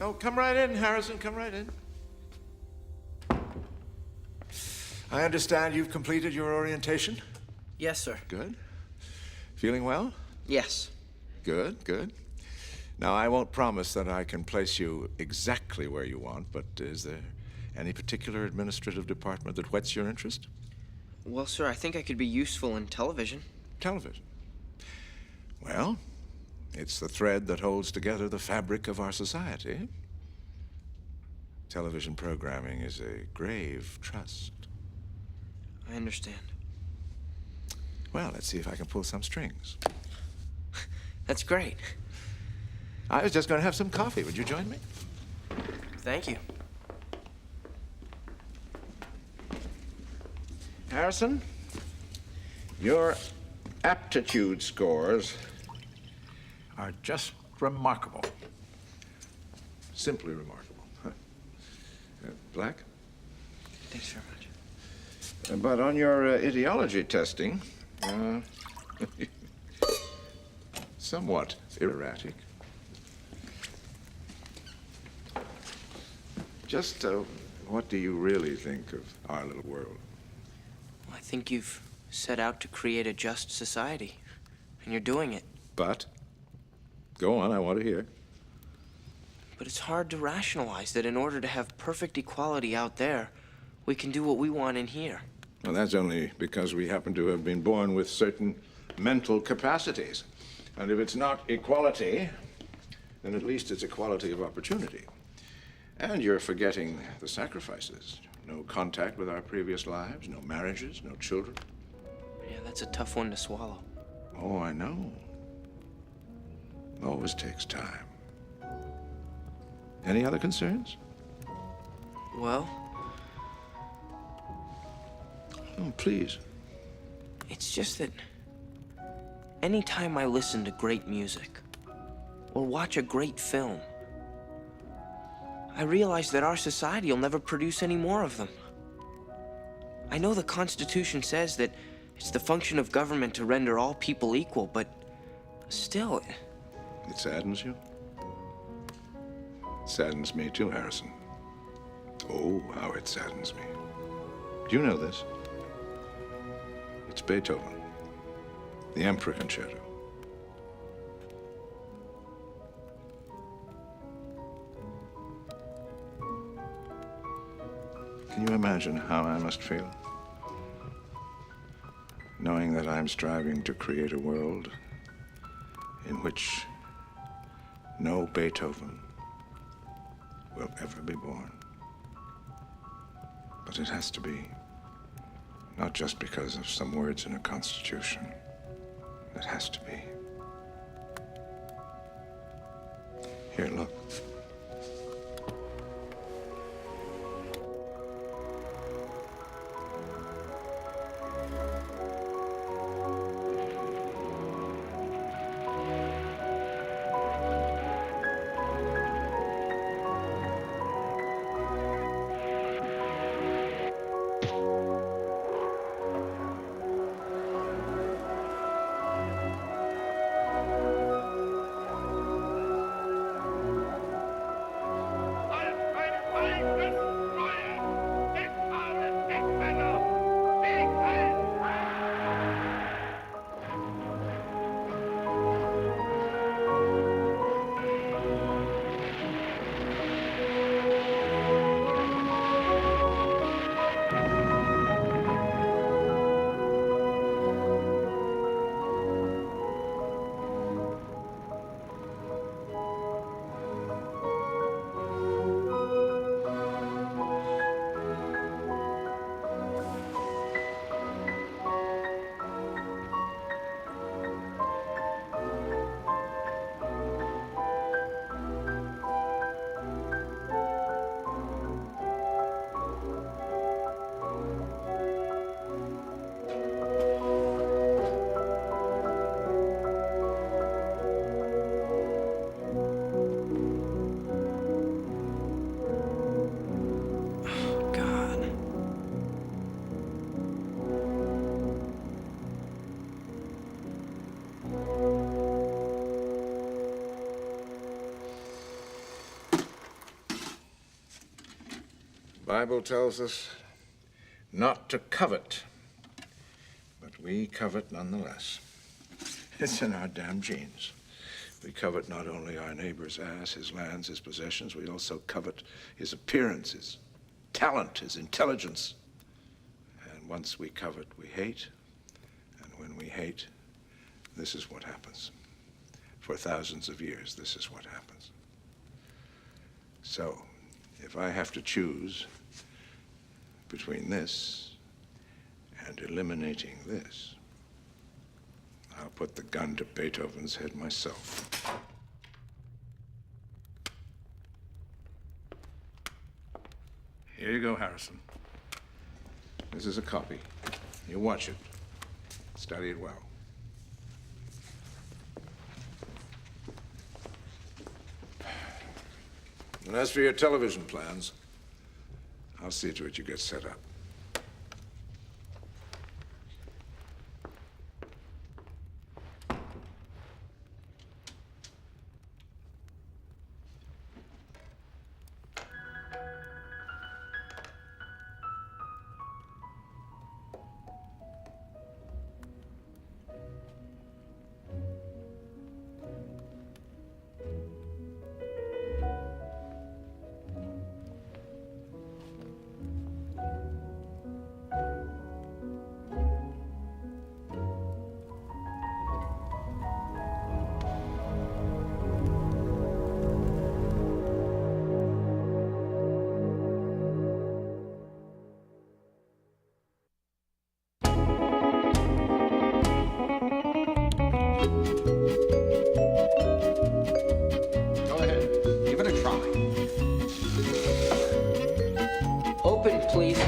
Oh, come right in, Harrison. Come right in. I understand you've completed your orientation? Yes, sir. Good. Feeling well? Yes. Good, good. Now, I won't promise that I can place you exactly where you want, but is there any particular administrative department that whets your interest? Well, sir, I think I could be useful in television. Television? Well, it's the thread that holds together the fabric of our society. Television programming is a grave trust. I understand. Well, let's see if I can pull some strings. That's great. I was just going to have some coffee. Would you join me? Thank you. Harrison, your aptitude scores are just remarkable. Simply remarkable. Black? Thanks very much. But on your ideology testing, somewhat erratic. Just what do you really think of our little world? I think you've set out to create a just society, and you're doing it. But? Go on, I want to hear. But it's hard to rationalize that in order to have perfect equality out there, we can do what we want in here. Well, that's only because we happen to have been born with certain mental capacities. And if it's not equality, then at least it's equality of opportunity. And you're forgetting the sacrifices. No contact with our previous lives, no marriages, no children. Yeah, that's a tough one to swallow. Oh, I know. Always takes time. Any other concerns? Well? Oh, please. It's just that anytime I listen to great music or watch a great film, I realize that our society will never produce any more of them. I know the Constitution says that it's the function of government to render all people equal, but still... It saddens you? It saddens me too, Harrison. Oh, how it saddens me. Do you know this? It's Beethoven, the Emperor Concerto. Can you imagine how I must feel? Knowing that I'm striving to create a world in which no Beethoven will ever be born. But it has to be. Not just because of some words in a constitution. It has to be. Here, look. Bible tells us not to covet, but we covet nonetheless. It's in our damn genes. We covet not only our neighbor's ass, his lands, his possessions, we also covet his appearance, his talent, his intelligence. And once we covet, we hate. And when we hate, this is what happens. For thousands of years, this is what happens. So, if I have to choose between this and eliminating this, I'll put the gun to Beethoven's head myself. Here you go, Harrison. This is a copy. You watch it. Study it well. And as for your television plans, I'll see to it you get set up. Go ahead. Give it a try. Open, please.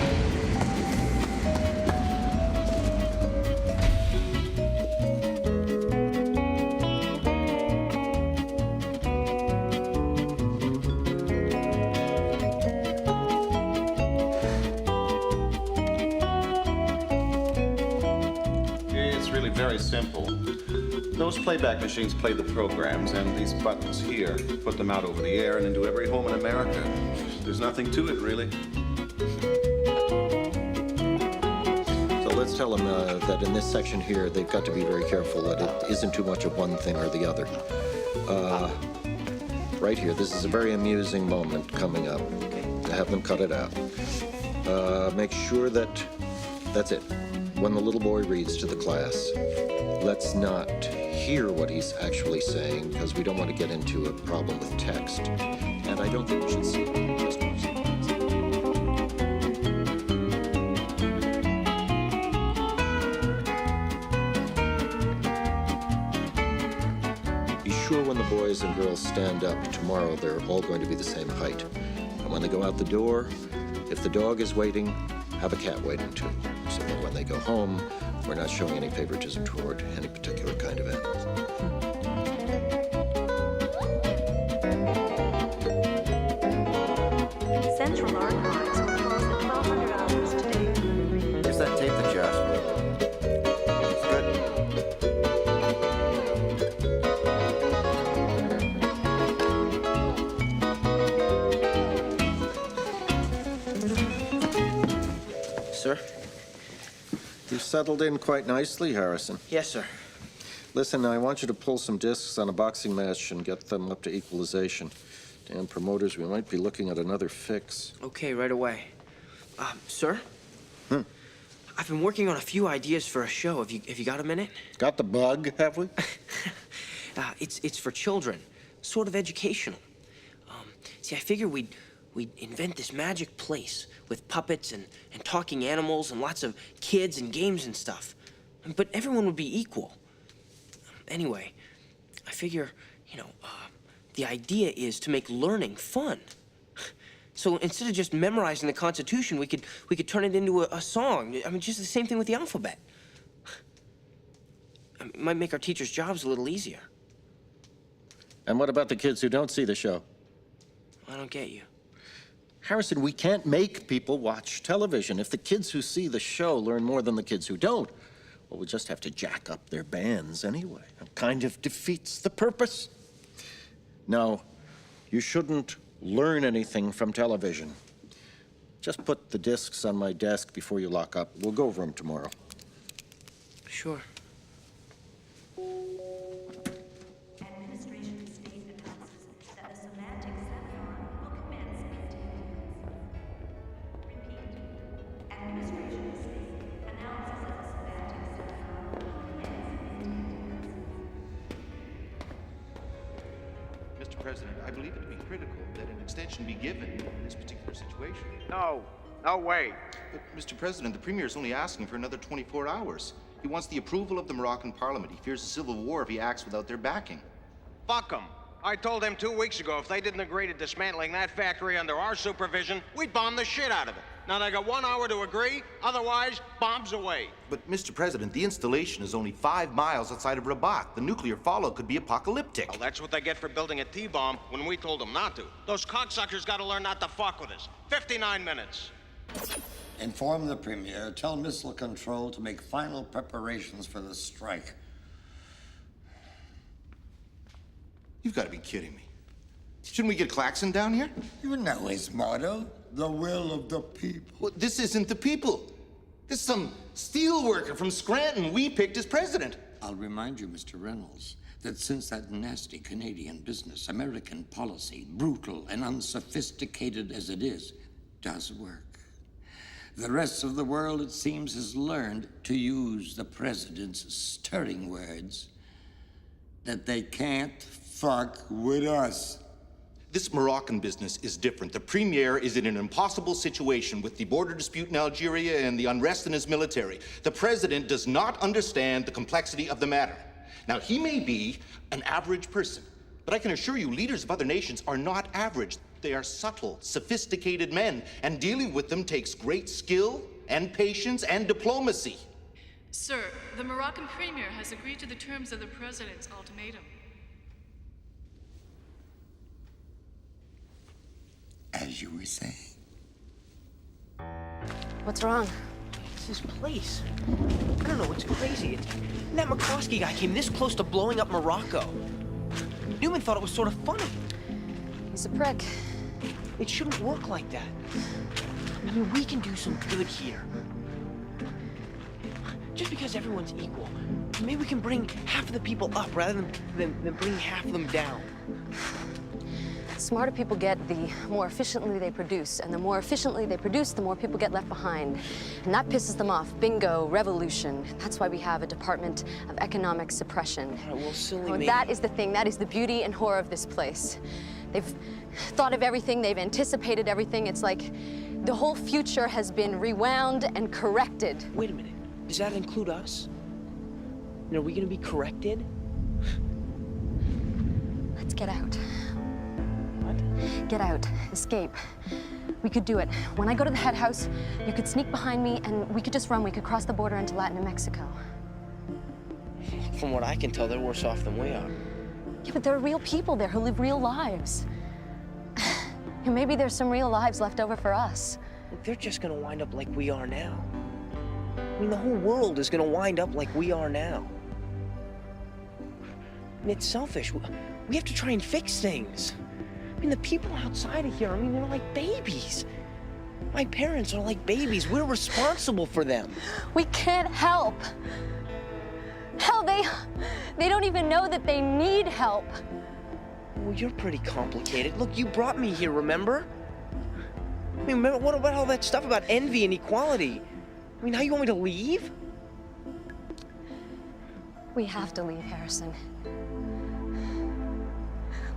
It's really very simple. Those playback machines play the programs, and these buttons here put them out over the air and into every home in America. There's nothing to it, really. So let's tell them that in this section here, they've got to be very careful that it isn't too much of one thing or the other. Right here, this is a very amusing moment coming up. To have them cut it out. Make sure that that's it. When the little boy reads to the class, let's not hear what he's actually saying, because we don't want to get into a problem with text. And I don't think we should see it. Just watch it. Be sure when the boys and girls stand up tomorrow, they're all going to be the same height. And when they go out the door, if the dog is waiting, have a cat waiting too. So that when they go home, we're not showing any favoritism toward any particular kind of animal. Central Archives will close at 1200 hours today. Here's that tape that you asked for. It's good. Sir? You've settled in quite nicely, Harrison. Yes, sir. Listen, I want you to pull some discs on a boxing match and get them up to equalization. Damn promoters, we might be looking at another fix. Okay, right away. Sir? I've been working on a few ideas for a show. Have you got a minute? Got the bug, have we? It's for children, sort of educational. See, I figure we'd invent this magic place with puppets and talking animals and lots of kids and games and stuff. But everyone would be equal. Anyway, I figure, the idea is to make learning fun. So instead of just memorizing the Constitution, we could turn it into a song. I mean, just the same thing with the alphabet. It might make our teachers' jobs a little easier. And what about the kids who don't see the show? I don't get you. Harrison, we can't make people watch television. If the kids who see the show learn more than the kids who don't, well, we'll just have to jack up their bands anyway. It kind of defeats the purpose. No, you shouldn't learn anything from television. Just put the discs on my desk before you lock up. We'll go over them tomorrow. Sure. Mr. President, I believe it to be critical that an extension be given in this particular situation. No way. But, Mr. President, the Premier is only asking for another 24 hours. He wants the approval of the Moroccan Parliament. He fears a civil war if he acts without their backing. Fuck them. I told them 2 weeks ago if they didn't agree to dismantling that factory under our supervision, we'd bomb the shit out of it. Now they got 1 hour to agree, otherwise, bombs away. But, Mr. President, the installation is only 5 miles outside of Rabat. The nuclear fallout could be apocalyptic. Well, that's what they get for building a T-bomb when we told them not to. Those cocksuckers gotta learn not to fuck with us. 59 minutes. Inform the Premier, tell Missile Control to make final preparations for the strike. You've got to be kidding me. Shouldn't we get Claxon down here? You know his motto, the will of the people. Well, this isn't the people. This is some steel worker from Scranton we picked as president. I'll remind you, Mr. Reynolds, that since that nasty Canadian business, American policy, brutal and unsophisticated as it is, does work. The rest of the world, it seems, has learned to use the president's stirring words that they can't fuck with us. This Moroccan business is different. The Premier is in an impossible situation with the border dispute in Algeria and the unrest in his military. The President does not understand the complexity of the matter. Now, he may be an average person, but I can assure you leaders of other nations are not average. They are subtle, sophisticated men, and dealing with them takes great skill and patience and diplomacy. Sir, the Moroccan Premier has agreed to the terms of the President's ultimatum. As you were saying. What's wrong? It's this place. I don't know, it's crazy. That McCloskey guy came this close to blowing up Morocco. Newman thought it was sort of funny. He's a prick. It shouldn't work like that. I mean, we can do some good here. Just because everyone's equal, maybe we can bring half of the people up rather than bring half of them down. The smarter people get, the more efficiently they produce. And the more efficiently they produce, the more people get left behind. And that pisses them off. Bingo, revolution. That's why we have a Department of Economic Suppression. All right, well, silly Well, me. that is the thing. That is the beauty and horror of this place. They've thought of everything. They've anticipated everything. It's like the whole future has been rewound and corrected. Wait a minute. Does that include us? And are we gonna be corrected? Let's get out. What? Get out. Escape. We could do it. When I go to the head house, you could sneak behind me and we could just run. We could cross the border into Latin Mexico. From what I can tell, they're worse off than we are. Yeah, but there are real people there who live real lives. And maybe there's some real lives left over for us. They're just gonna wind up like we are now. I mean, the whole world is gonna wind up like we are now. And it's selfish. We have to try and fix things. I mean, the people outside of here, I mean, they're like babies. My parents are like babies. We're responsible for them. We can't help. Hell, they don't even know that they need help. Well, you're pretty complicated. Look, you brought me here, remember? I mean, remember, what about all that stuff about envy and equality? I mean, now you want me to leave? We have to leave, Harrison.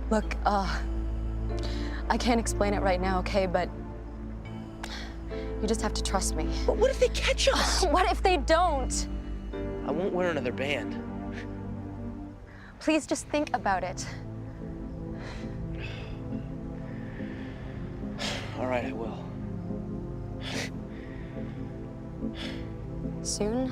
Look, I can't explain it right now, okay, but you just have to trust me. But what if they catch us? What if they don't? I won't wear another band. Please just think about it. All right, I will. Soon?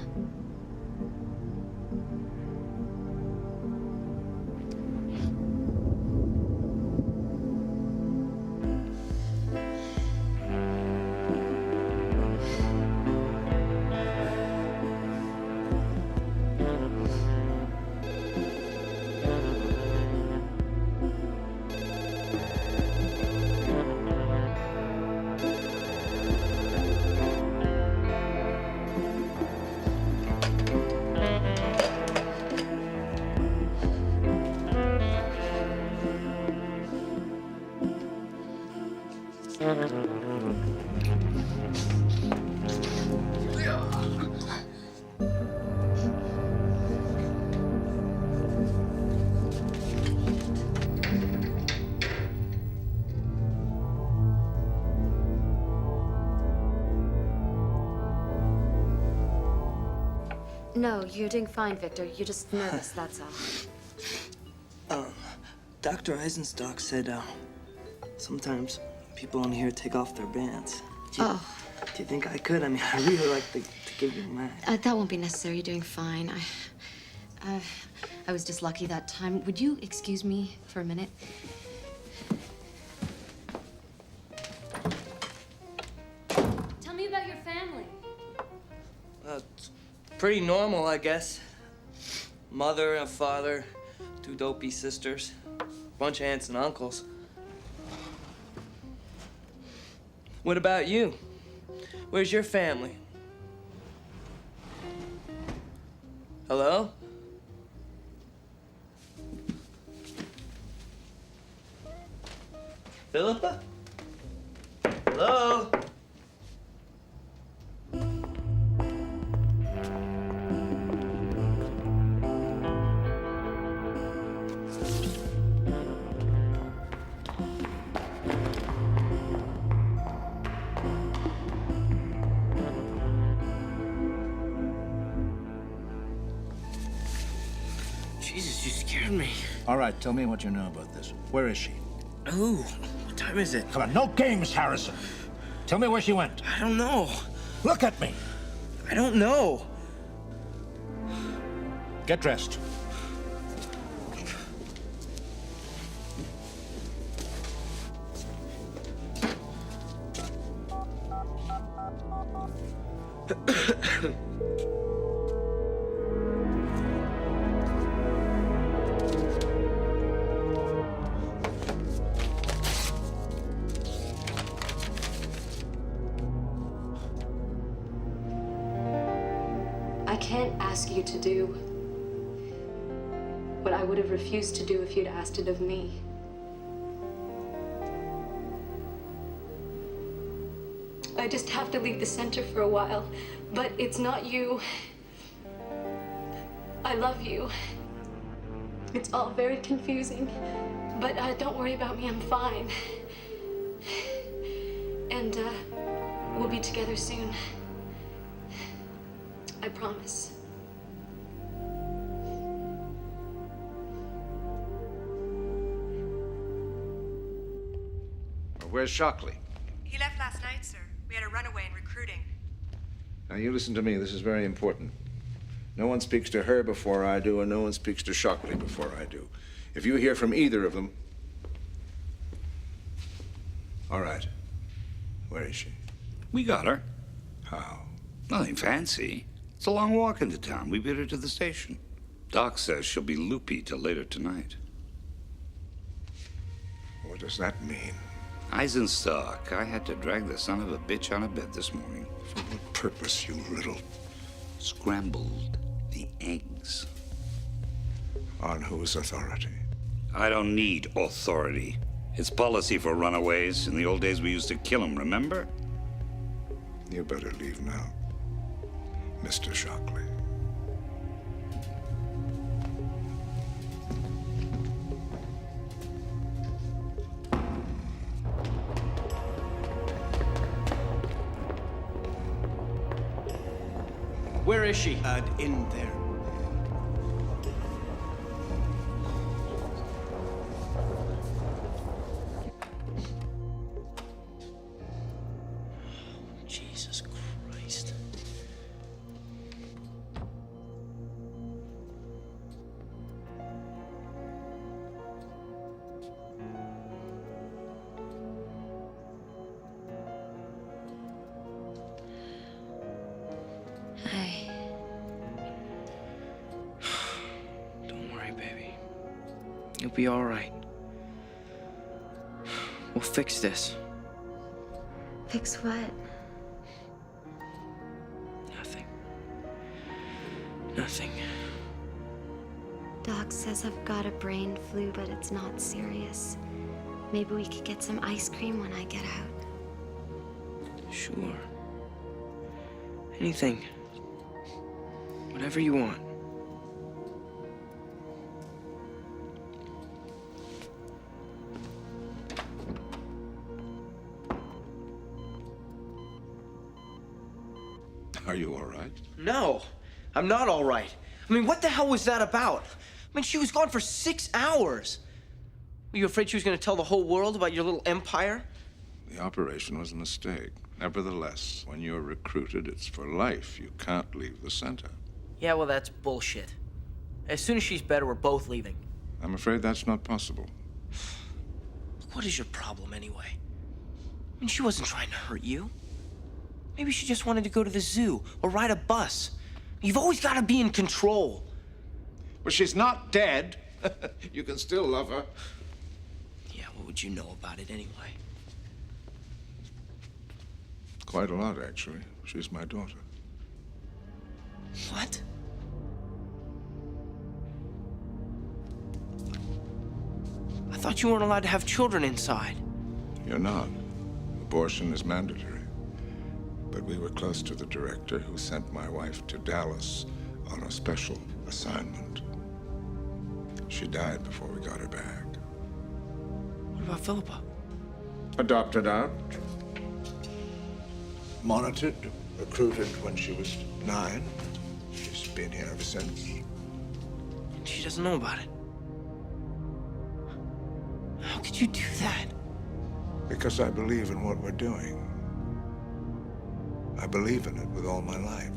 No, you're doing fine, Victor. You're just nervous, that's all. Dr. Eisenstock said, sometimes people in here take off their bands. Do you think I could? I mean, I really like to give you mine. That won't be necessary. You're doing fine. I was just lucky that time. Would you excuse me for a minute? Tell me about your family. It's pretty normal, I guess. Mother, a father, 2 dopey sisters, bunch of aunts and uncles. What about you? Where's your family? Hello? Philippa? Hello? Jesus, you scared me. All right, tell me what you know about this. Where is she? Ooh, what time is it? Come on, no games, Harrison. Tell me where she went. I don't know. Look at me. I don't know. Get dressed. I can't ask you to do what I would have refused to do if you'd asked it of me. I just have to leave the center for a while, but it's not you. I love you. It's all very confusing, but don't worry about me, I'm fine. And we'll be together soon. I promise. Where's Shockley? He left last night, sir. We had a runaway in recruiting. Now, you listen to me. This is very important. No one speaks to her before I do, and no one speaks to Shockley before I do. If you hear from either of them... All right. Where is she? We got her. How? Nothing fancy. It's a long walk into town. We beat her to the station. Doc says she'll be loopy till later tonight. What does that mean? Eisenstock, I had to drag the son of a bitch out of bed this morning. For what purpose, you little... Scrambled the eggs. On whose authority? I don't need authority. It's policy for runaways. In the old days, we used to kill them, remember? You better leave now, Mr. Shockley. Where is she? In there. Jesus Christ. Hi. Don't worry, baby. You'll be all right. We'll fix this. Fix what? Nothing. Nothing. Doc says I've got a brain flu, but it's not serious. Maybe we could get some ice cream when I get out. Sure. Anything. Whatever you want. Are you all right? No. I'm not all right. I mean, what the hell was that about? I mean, she was gone for 6 hours. Were you afraid she was going to tell the whole world about your little empire? The operation was a mistake. Nevertheless, when you're recruited, it's for life. You can't leave the center. Yeah, well, that's bullshit. As soon as she's better, we're both leaving. I'm afraid that's not possible. What is your problem, anyway? I mean, she wasn't trying to hurt you. Maybe she just wanted to go to the zoo or ride a bus. You've always got to be in control. But she's not dead. You can still love her. Yeah, what would you know about it anyway? Quite a lot, actually. She's my daughter. What? I thought you weren't allowed to have children inside. You're not. Abortion is mandatory. But we were close to the director who sent my wife to Dallas on a special assignment. She died before we got her back. What about Philippa? Adopted out. Monitored, recruited when she was 9. She's been here ever since. She doesn't know about it. How could you do that? Because I believe in what we're doing. I believe in it with all my life.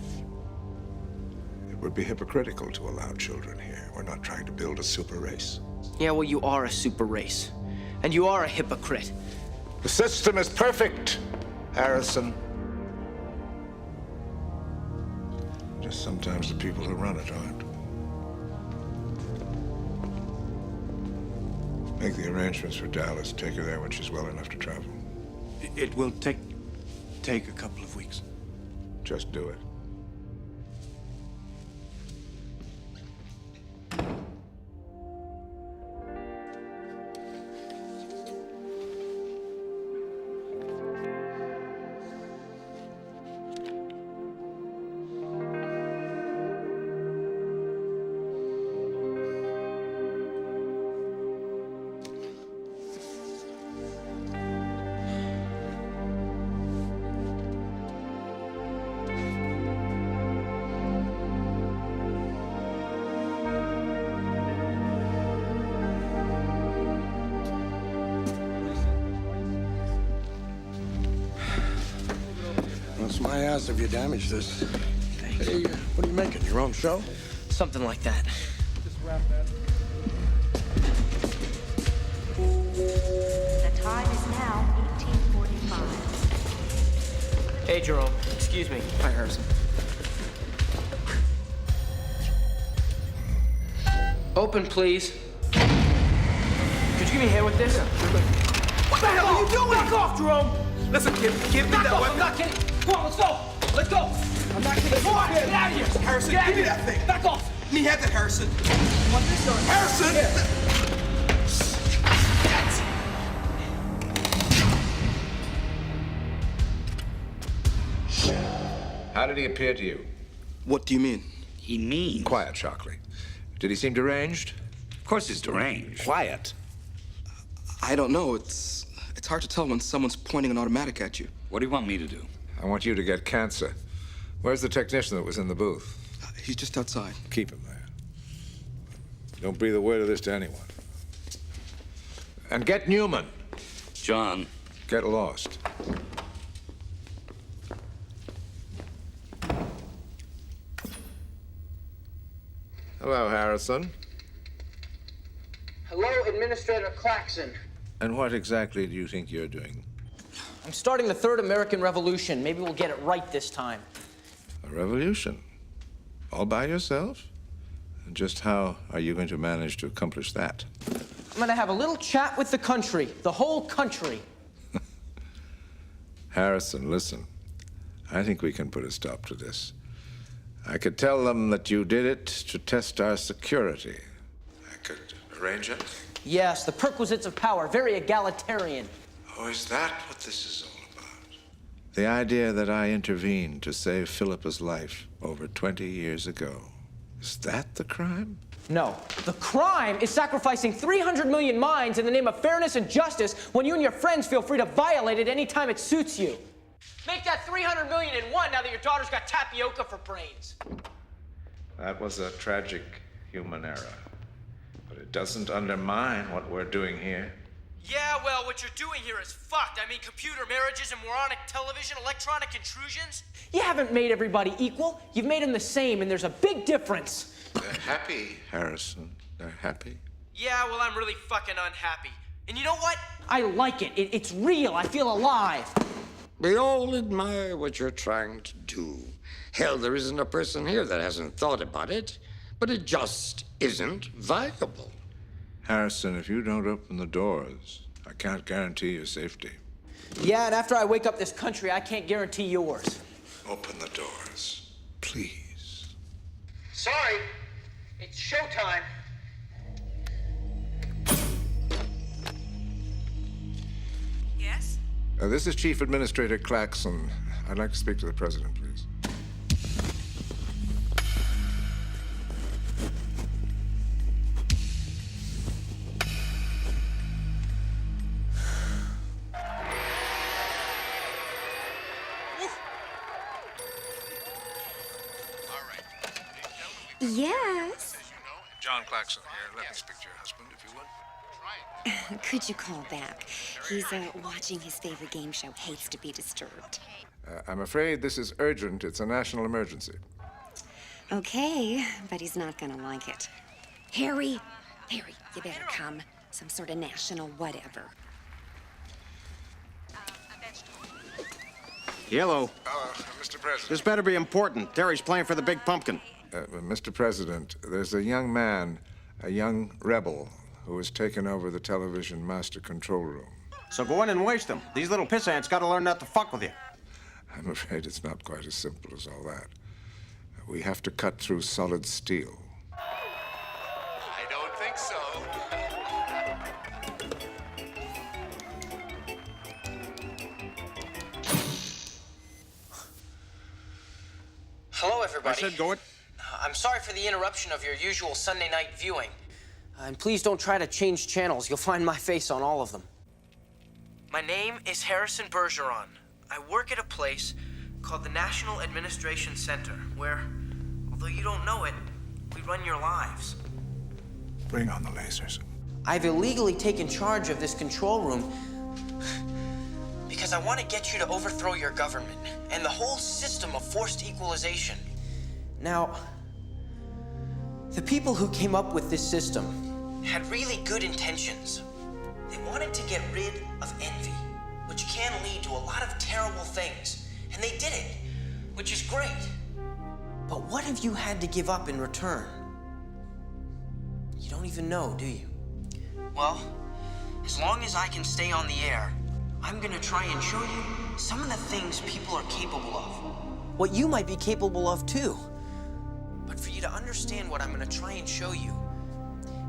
It would be hypocritical to allow children here. We're not trying to build a super race. Yeah, well, you are a super race. And you are a hypocrite. The system is perfect, Harrison. Just sometimes the people who run it aren't. Make the arrangements for Dallas. Take her there when she's well enough to travel. It will take a couple of weeks. Just do it. It's my ass if you damage this. Hey, what are you making? Your own show? Something like that. The time is now 18:45. Hey, Jerome. Excuse me. Hi, Harrison. Open, please. Could you give me a hand with this? What the hell are you doing? Back off, Jerome! Listen, kid, give me that weapon. I'm not kidding. Come on, let's go. Let's go. I'm not kidding. Come on, get out of here. Harrison, Get out give me of here. that thing. Back off. Knee had that, Harrison. Want this or? Harrison! How did he appear to you? What do you mean? He means. Quiet, Shockley. Did he seem deranged? Of course he's deranged. Quiet. I don't know. It's hard to tell when someone's pointing an automatic at you. What do you want me to do? I want you to get cancer. Where's the technician that was in the booth? He's just outside. Keep him there. Don't breathe a word of this to anyone. And get Newman. John. Get lost. Hello, Harrison. Hello, Administrator Claxon. And what exactly do you think you're doing? I'm starting the Third American Revolution. Maybe we'll get it right this time. A revolution? All by yourself? And just how are you going to manage to accomplish that? I'm gonna have a little chat with the country, the whole country. Harrison, listen. I think we can put a stop to this. I could tell them that you did it to test our security. I could arrange it. Yes, the perquisites of power, very egalitarian. Oh, is that what this is all about? The idea that I intervened to save Philippa's life over 20 years ago. Is that the crime? No. The crime is sacrificing 300 million minds in the name of fairness and justice when you and your friends feel free to violate it any time it suits you. Make that 300 million in one now that your daughter's got tapioca for brains. That was a tragic human error. But it doesn't undermine what we're doing here. Yeah, well, what you're doing here is fucked. I mean, computer marriages and moronic television, electronic intrusions. You haven't made everybody equal. You've made them the same, and there's a big difference. They're happy, Harrison. They're happy. Yeah, well, I'm really fucking unhappy. And you know what? I like it. It's real. I feel alive. We all admire what you're trying to do. Hell, there isn't a person here that hasn't thought about it, but it just isn't viable. Harrison, if you don't open the doors, I can't guarantee your safety. Yeah, and after I wake up this country, I can't guarantee yours. Open the doors, please. Sorry, it's showtime. Yes? This is Chief Administrator Claxon. I'd like to speak to the President, please. Yes. John Claxon here. Let me speak to your husband, if you would. Could you call back? He's watching his favorite game show, Hates to Be Disturbed. I'm afraid this is urgent. It's a national emergency. Okay, but he's not gonna like it. Harry, you better come. Some sort of national whatever. Hello. Mr. President. This better be important. Terry's playing for the Big Pumpkin. Mr. President, there's a young man, a young rebel, who has taken over the television master control room. So go in and waste them. These little piss ants gotta learn not to fuck with you. I'm afraid it's not quite as simple as all that. We have to cut through solid steel. I don't think so. Hello, everybody. I said go it. I'm sorry for the interruption of your usual Sunday night viewing. And please don't try to change channels. You'll find my face on all of them. My name is Harrison Bergeron. I work at a place called the National Administration Center, where, although you don't know it, we run your lives. Bring on the lasers. I've illegally taken charge of this control room because I want to get you to overthrow your government and the whole system of forced equalization. Now, the people who came up with this system had really good intentions. They wanted to get rid of envy, which can lead to a lot of terrible things. And they did it, which is great. But what have you had to give up in return? You don't even know, do you? Well, as long as I can stay on the air, I'm gonna try and show you some of the things people are capable of. What you might be capable of too. But for you to understand what I'm gonna try and show you,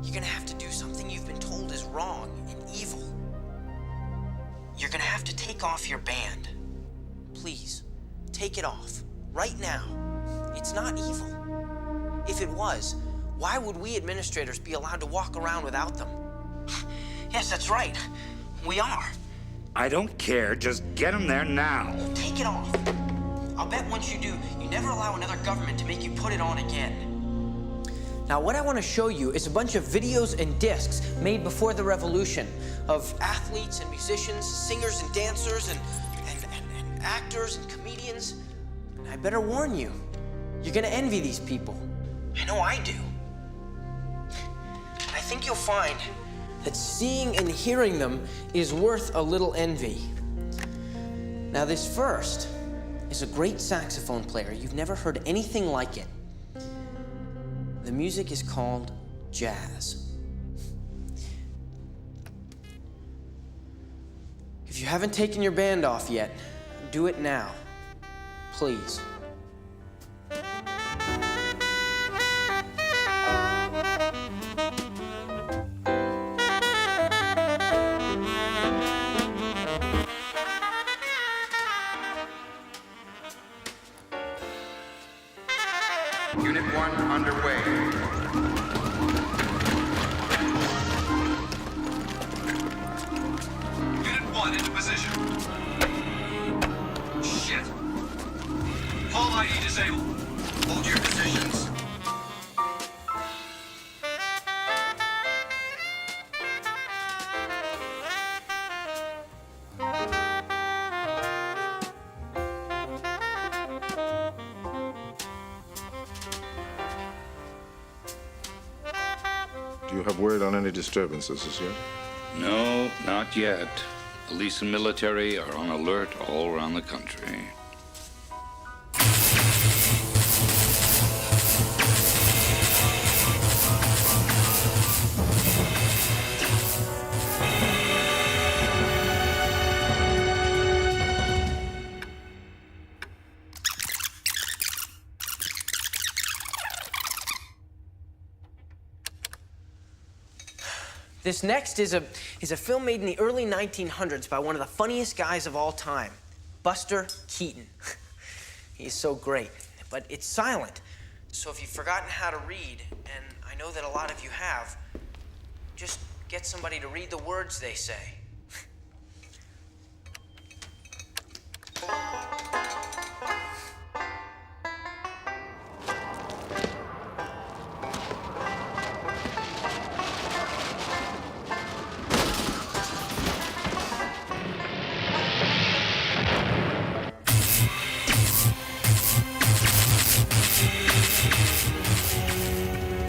you're gonna have to do something you've been told is wrong and evil. You're gonna have to take off your band. Please, take it off, right now. It's not evil. If it was, why would we administrators be allowed to walk around without them? Yes, that's right. We are. I don't care. Just get them there now. Take it off. I'll bet once you do, you never allow another government to make you put it on again. Now, what I want to show you is a bunch of videos and discs made before the revolution of athletes and musicians, singers and dancers, and actors and comedians. And I better warn you, you're gonna envy these people. I know I do. I think you'll find that seeing and hearing them is worth a little envy. Now, this first is a great saxophone player. You've never heard anything like it. The music is called jazz. If you haven't taken your band off yet, do it now, please. Unit 1 underway. Unit 1 into position. Shit. All ID disabled. Hold your positions. Do you have word on any disturbances as yet? No, not yet. Police and military are on alert all around the country. This next is a film made in the early 1900s by one of the funniest guys of all time, Buster Keaton. He's so great, but it's silent. So if you've forgotten how to read, and I know that a lot of you have, just get somebody to read the words they say.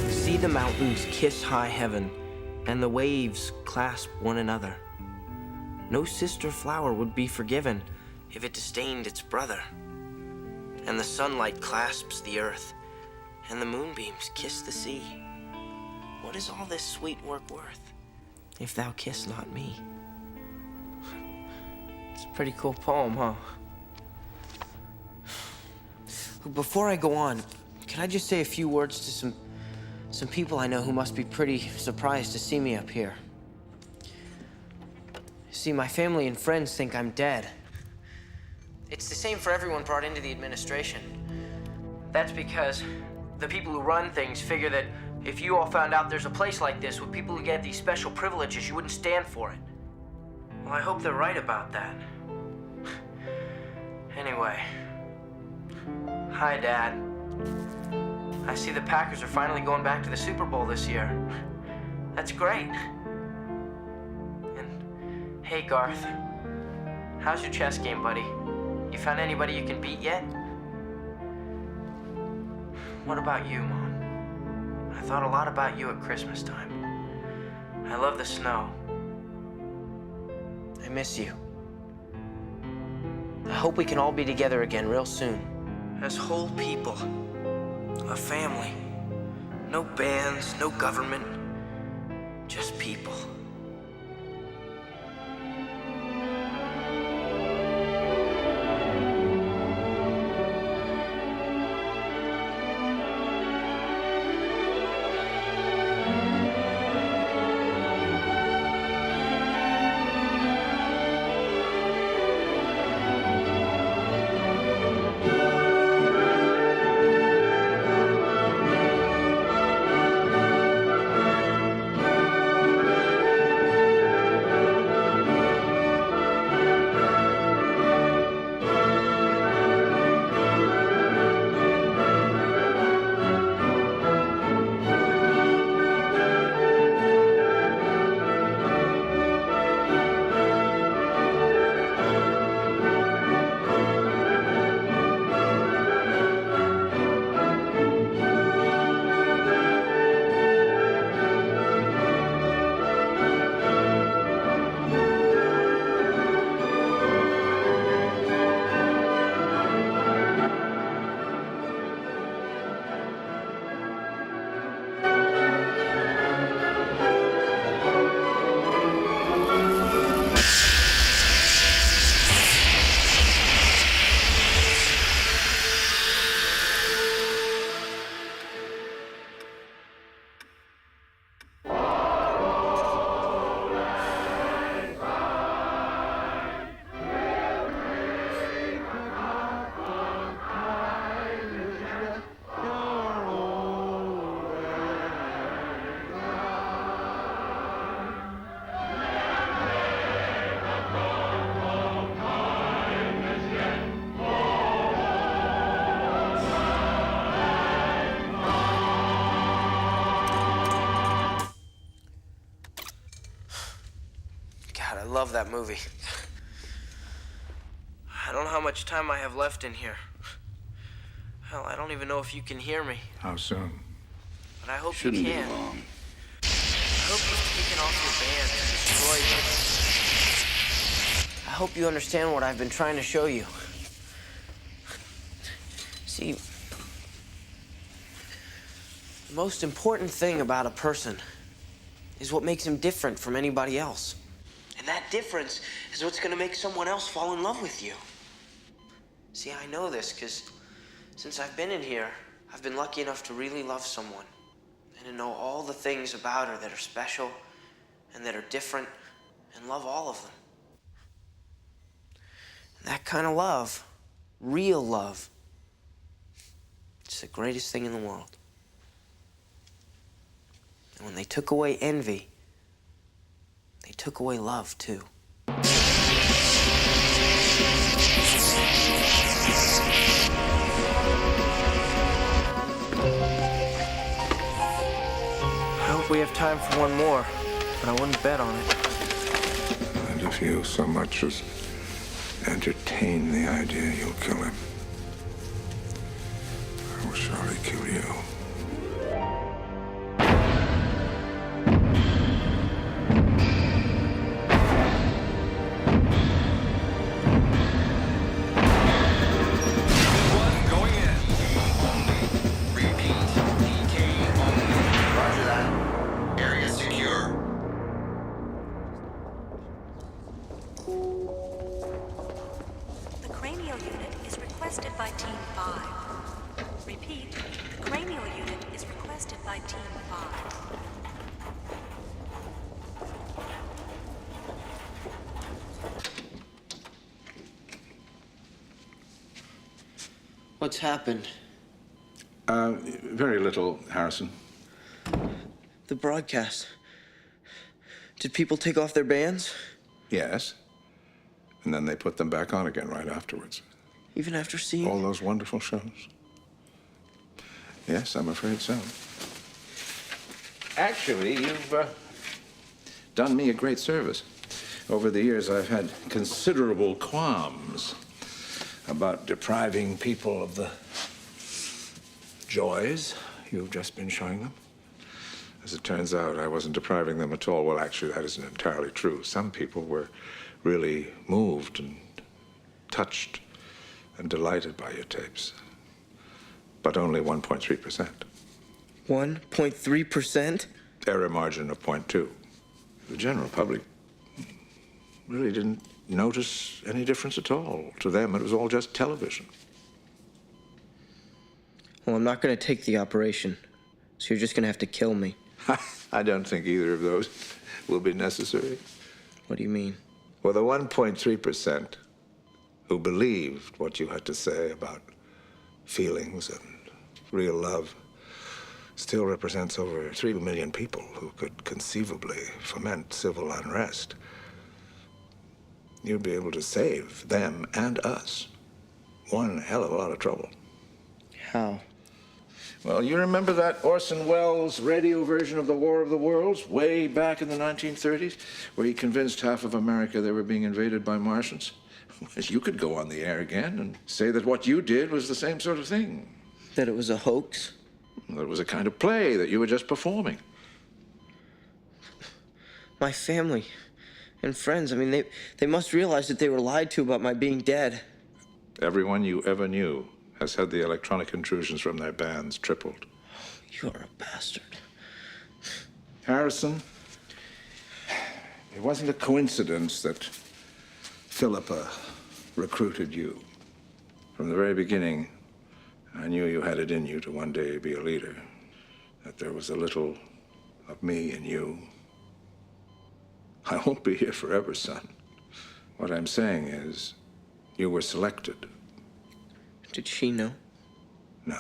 See the mountains kiss high heaven, and the waves clasp one another. No sister flower would be forgiven if it disdained its brother. And the sunlight clasps the earth, and the moonbeams kiss the sea. What is all this sweet work worth, if thou kiss not me? It's a pretty cool poem, huh? Before I go on, can I just say a few words to some people I know who must be pretty surprised to see me up here? See, my family and friends think I'm dead. It's the same for everyone brought into the administration. That's because the people who run things figure that if you all found out there's a place like this with people who get these special privileges, you wouldn't stand for it. Well, I hope they're right about that. Anyway. Hi, Dad. I see the Packers are finally going back to the Super Bowl this year. That's great. And hey, Garth. How's your chess game, buddy? You found anybody you can beat yet? What about you, Mom? I thought a lot about you at Christmas time. I love the snow. I miss you. I hope we can all be together again real soon. As whole people. A family. No bands, no government. Just people. I love that movie. I don't know how much time I have left in here. Hell, I don't even know if you can hear me. How soon? But I hope Shouldn't you be can. long. hope you've taken off your band and destroyed it. I hope you understand what I've been trying to show you. See, the most important thing about a person is what makes him different from anybody else. And that difference is what's gonna make someone else fall in love with you. See, I know this because since I've been in here, I've been lucky enough to really love someone and to know all the things about her that are special and that are different and love all of them. And that kind of love, real love, it's the greatest thing in the world. And when they took away envy, they took away love, too. I hope we have time for one more, but I wouldn't bet on it. And if you so much as entertain the idea you'll kill him, I will surely kill you. The cranial unit is requested by Team 5. Repeat, the cranial unit is requested by Team 5. What's happened? Very little, Harrison. The broadcast. Did people take off their bands? Yes. And then they put them back on again right afterwards. Even after seeing all those wonderful shows? Yes, I'm afraid so. Actually, you've done me a great service. Over the years, I've had considerable qualms about depriving people of the joys you've just been showing them. As it turns out, I wasn't depriving them at all. Well, actually, that isn't entirely true. Some people were really moved and touched and delighted by your tapes. But only 1.3%. 1.3%? Error margin of 0.2. The general public really didn't notice any difference at all. To them, it was all just television. Well, I'm not going to take the operation, so you're just going to have to kill me. I don't think either of those will be necessary. What do you mean? Well, the 1.3% who believed what you had to say about feelings and real love still represents over 3 million people who could conceivably foment civil unrest. You'd be able to save them and us one hell of a lot of trouble. How? Well, you remember that Orson Welles radio version of the War of the Worlds way back in the 1930s, where he convinced half of America they were being invaded by Martians? Well, you could go on the air again and say that what you did was the same sort of thing. That it was a hoax? That it was a kind of play that you were just performing. My family and friends, I mean, they must realize that they were lied to about my being dead. Everyone you ever knew has had the electronic intrusions from their bands tripled. You're a bastard. Harrison, it wasn't a coincidence that Philippa recruited you. From the very beginning, I knew you had it in you to one day be a leader, that there was a little of me in you. I won't be here forever, son. What I'm saying is, you were selected. Did she know? No.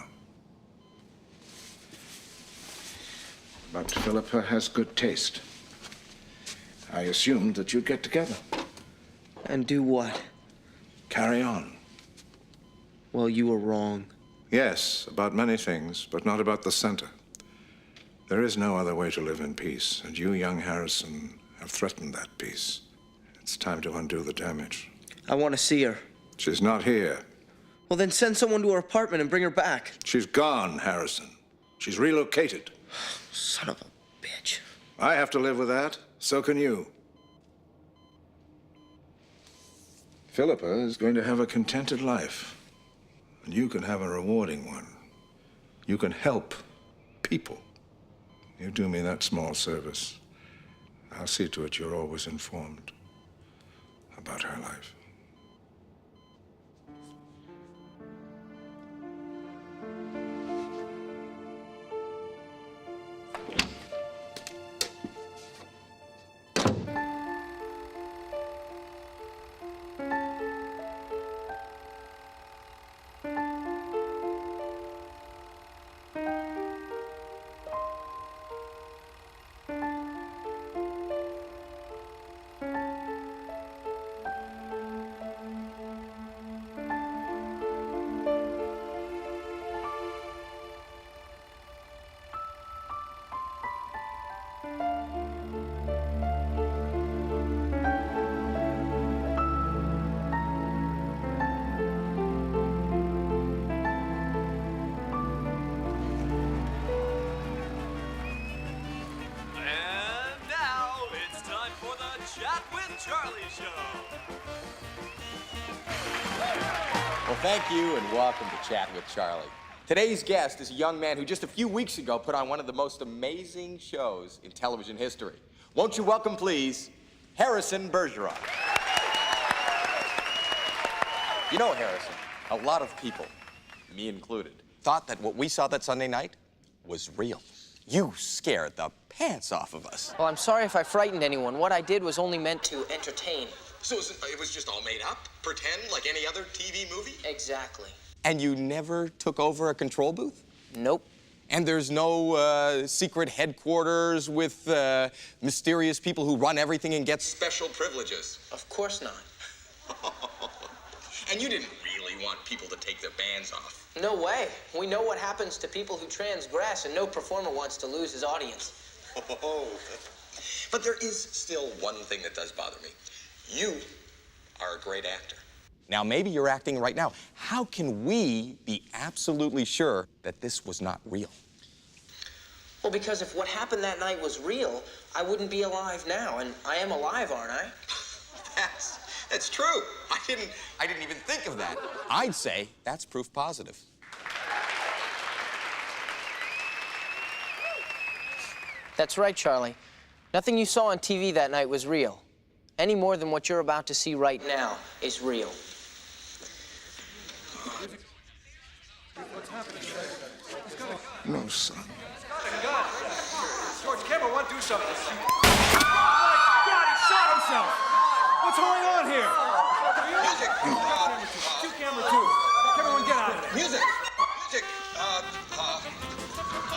But Philippa has good taste. I assumed that you'd get together. And do what? Carry on. Well, you were wrong. Yes, about many things, but not about the center. There is no other way to live in peace, and you, young Harrison, have threatened that peace. It's time to undo the damage. I want to see her. She's not here. Well, then send someone to her apartment and bring her back. She's gone, Harrison. She's relocated. Son of a bitch. I have to live with that. So can you. Philippa is going to have a contented life. And you can have a rewarding one. You can help people. You do me that small service. I'll see to it you're always informed about her life. Well, thank you and welcome to Chat with Charlie. Today's guest is a young man who just a few weeks ago put on one of the most amazing shows in television history. Won't you welcome, please, Harrison Bergeron. You know, Harrison, a lot of people, me included, thought that what we saw that Sunday night was real. You scared the pants off of us. Well, I'm sorry if I frightened anyone. What I did was only meant to entertain. So it was just all made up? Pretend like any other TV movie? Exactly. And you never took over a control booth? Nope. And there's no secret headquarters with mysterious people who run everything and get special privileges? Of course not. And you didn't really want people to take their bands off? No way. We know what happens to people who transgress, and no performer wants to lose his audience. Oh. But there is still one thing that does bother me. You are a great actor. Now, maybe you're acting right now. How can we be absolutely sure that this was not real? Well, because if what happened that night was real, I wouldn't be alive now, and I am alive, aren't I? That's true. I didn't even think of that. I'd say that's proof positive. That's right, Charlie. Nothing you saw on TV that night was real. Any more than what you're about to see right now is real. No, son. George, camera one, do something. Oh, my God, he shot himself! What's going on here? Music! Shoot camera two. Camera one, get out of there. Music! Music!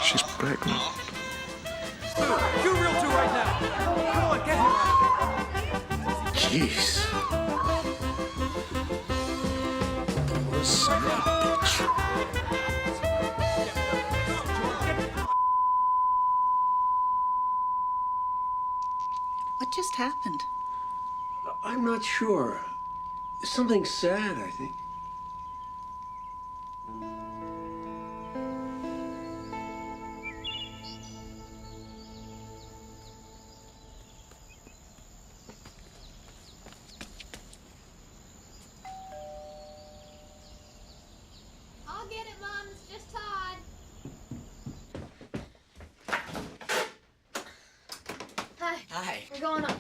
She's pregnant. Shoot real two right now. Come on, get him. Jeez. What a son of a bitch. What just happened? I'm not sure. Something sad, I think. I'll get it, Mom. It's just Todd. Hi. Hi. We're going up.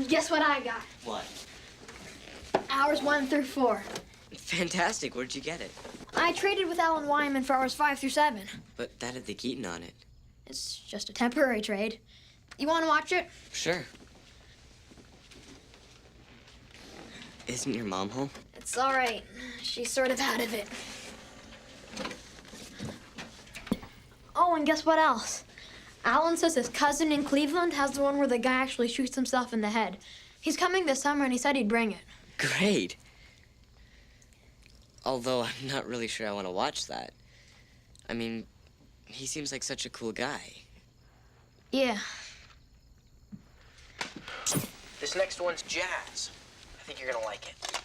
Guess what I got? What? Hours 1 through 4. Fantastic. Where'd you get it? I traded with Alan Wyman for hours 5 through 7. But that had the Keaton on it. It's just a temporary trade. You want to watch it? Sure. Isn't your mom home? It's all right. She's sort of out of it. Oh, and guess what else? Alan says his cousin in Cleveland has the one where the guy actually shoots himself in the head. He's coming this summer, and he said he'd bring it. Great. Although I'm not really sure I want to watch that. I mean, he seems like such a cool guy. Yeah. This next one's jazz. I think you're gonna like it.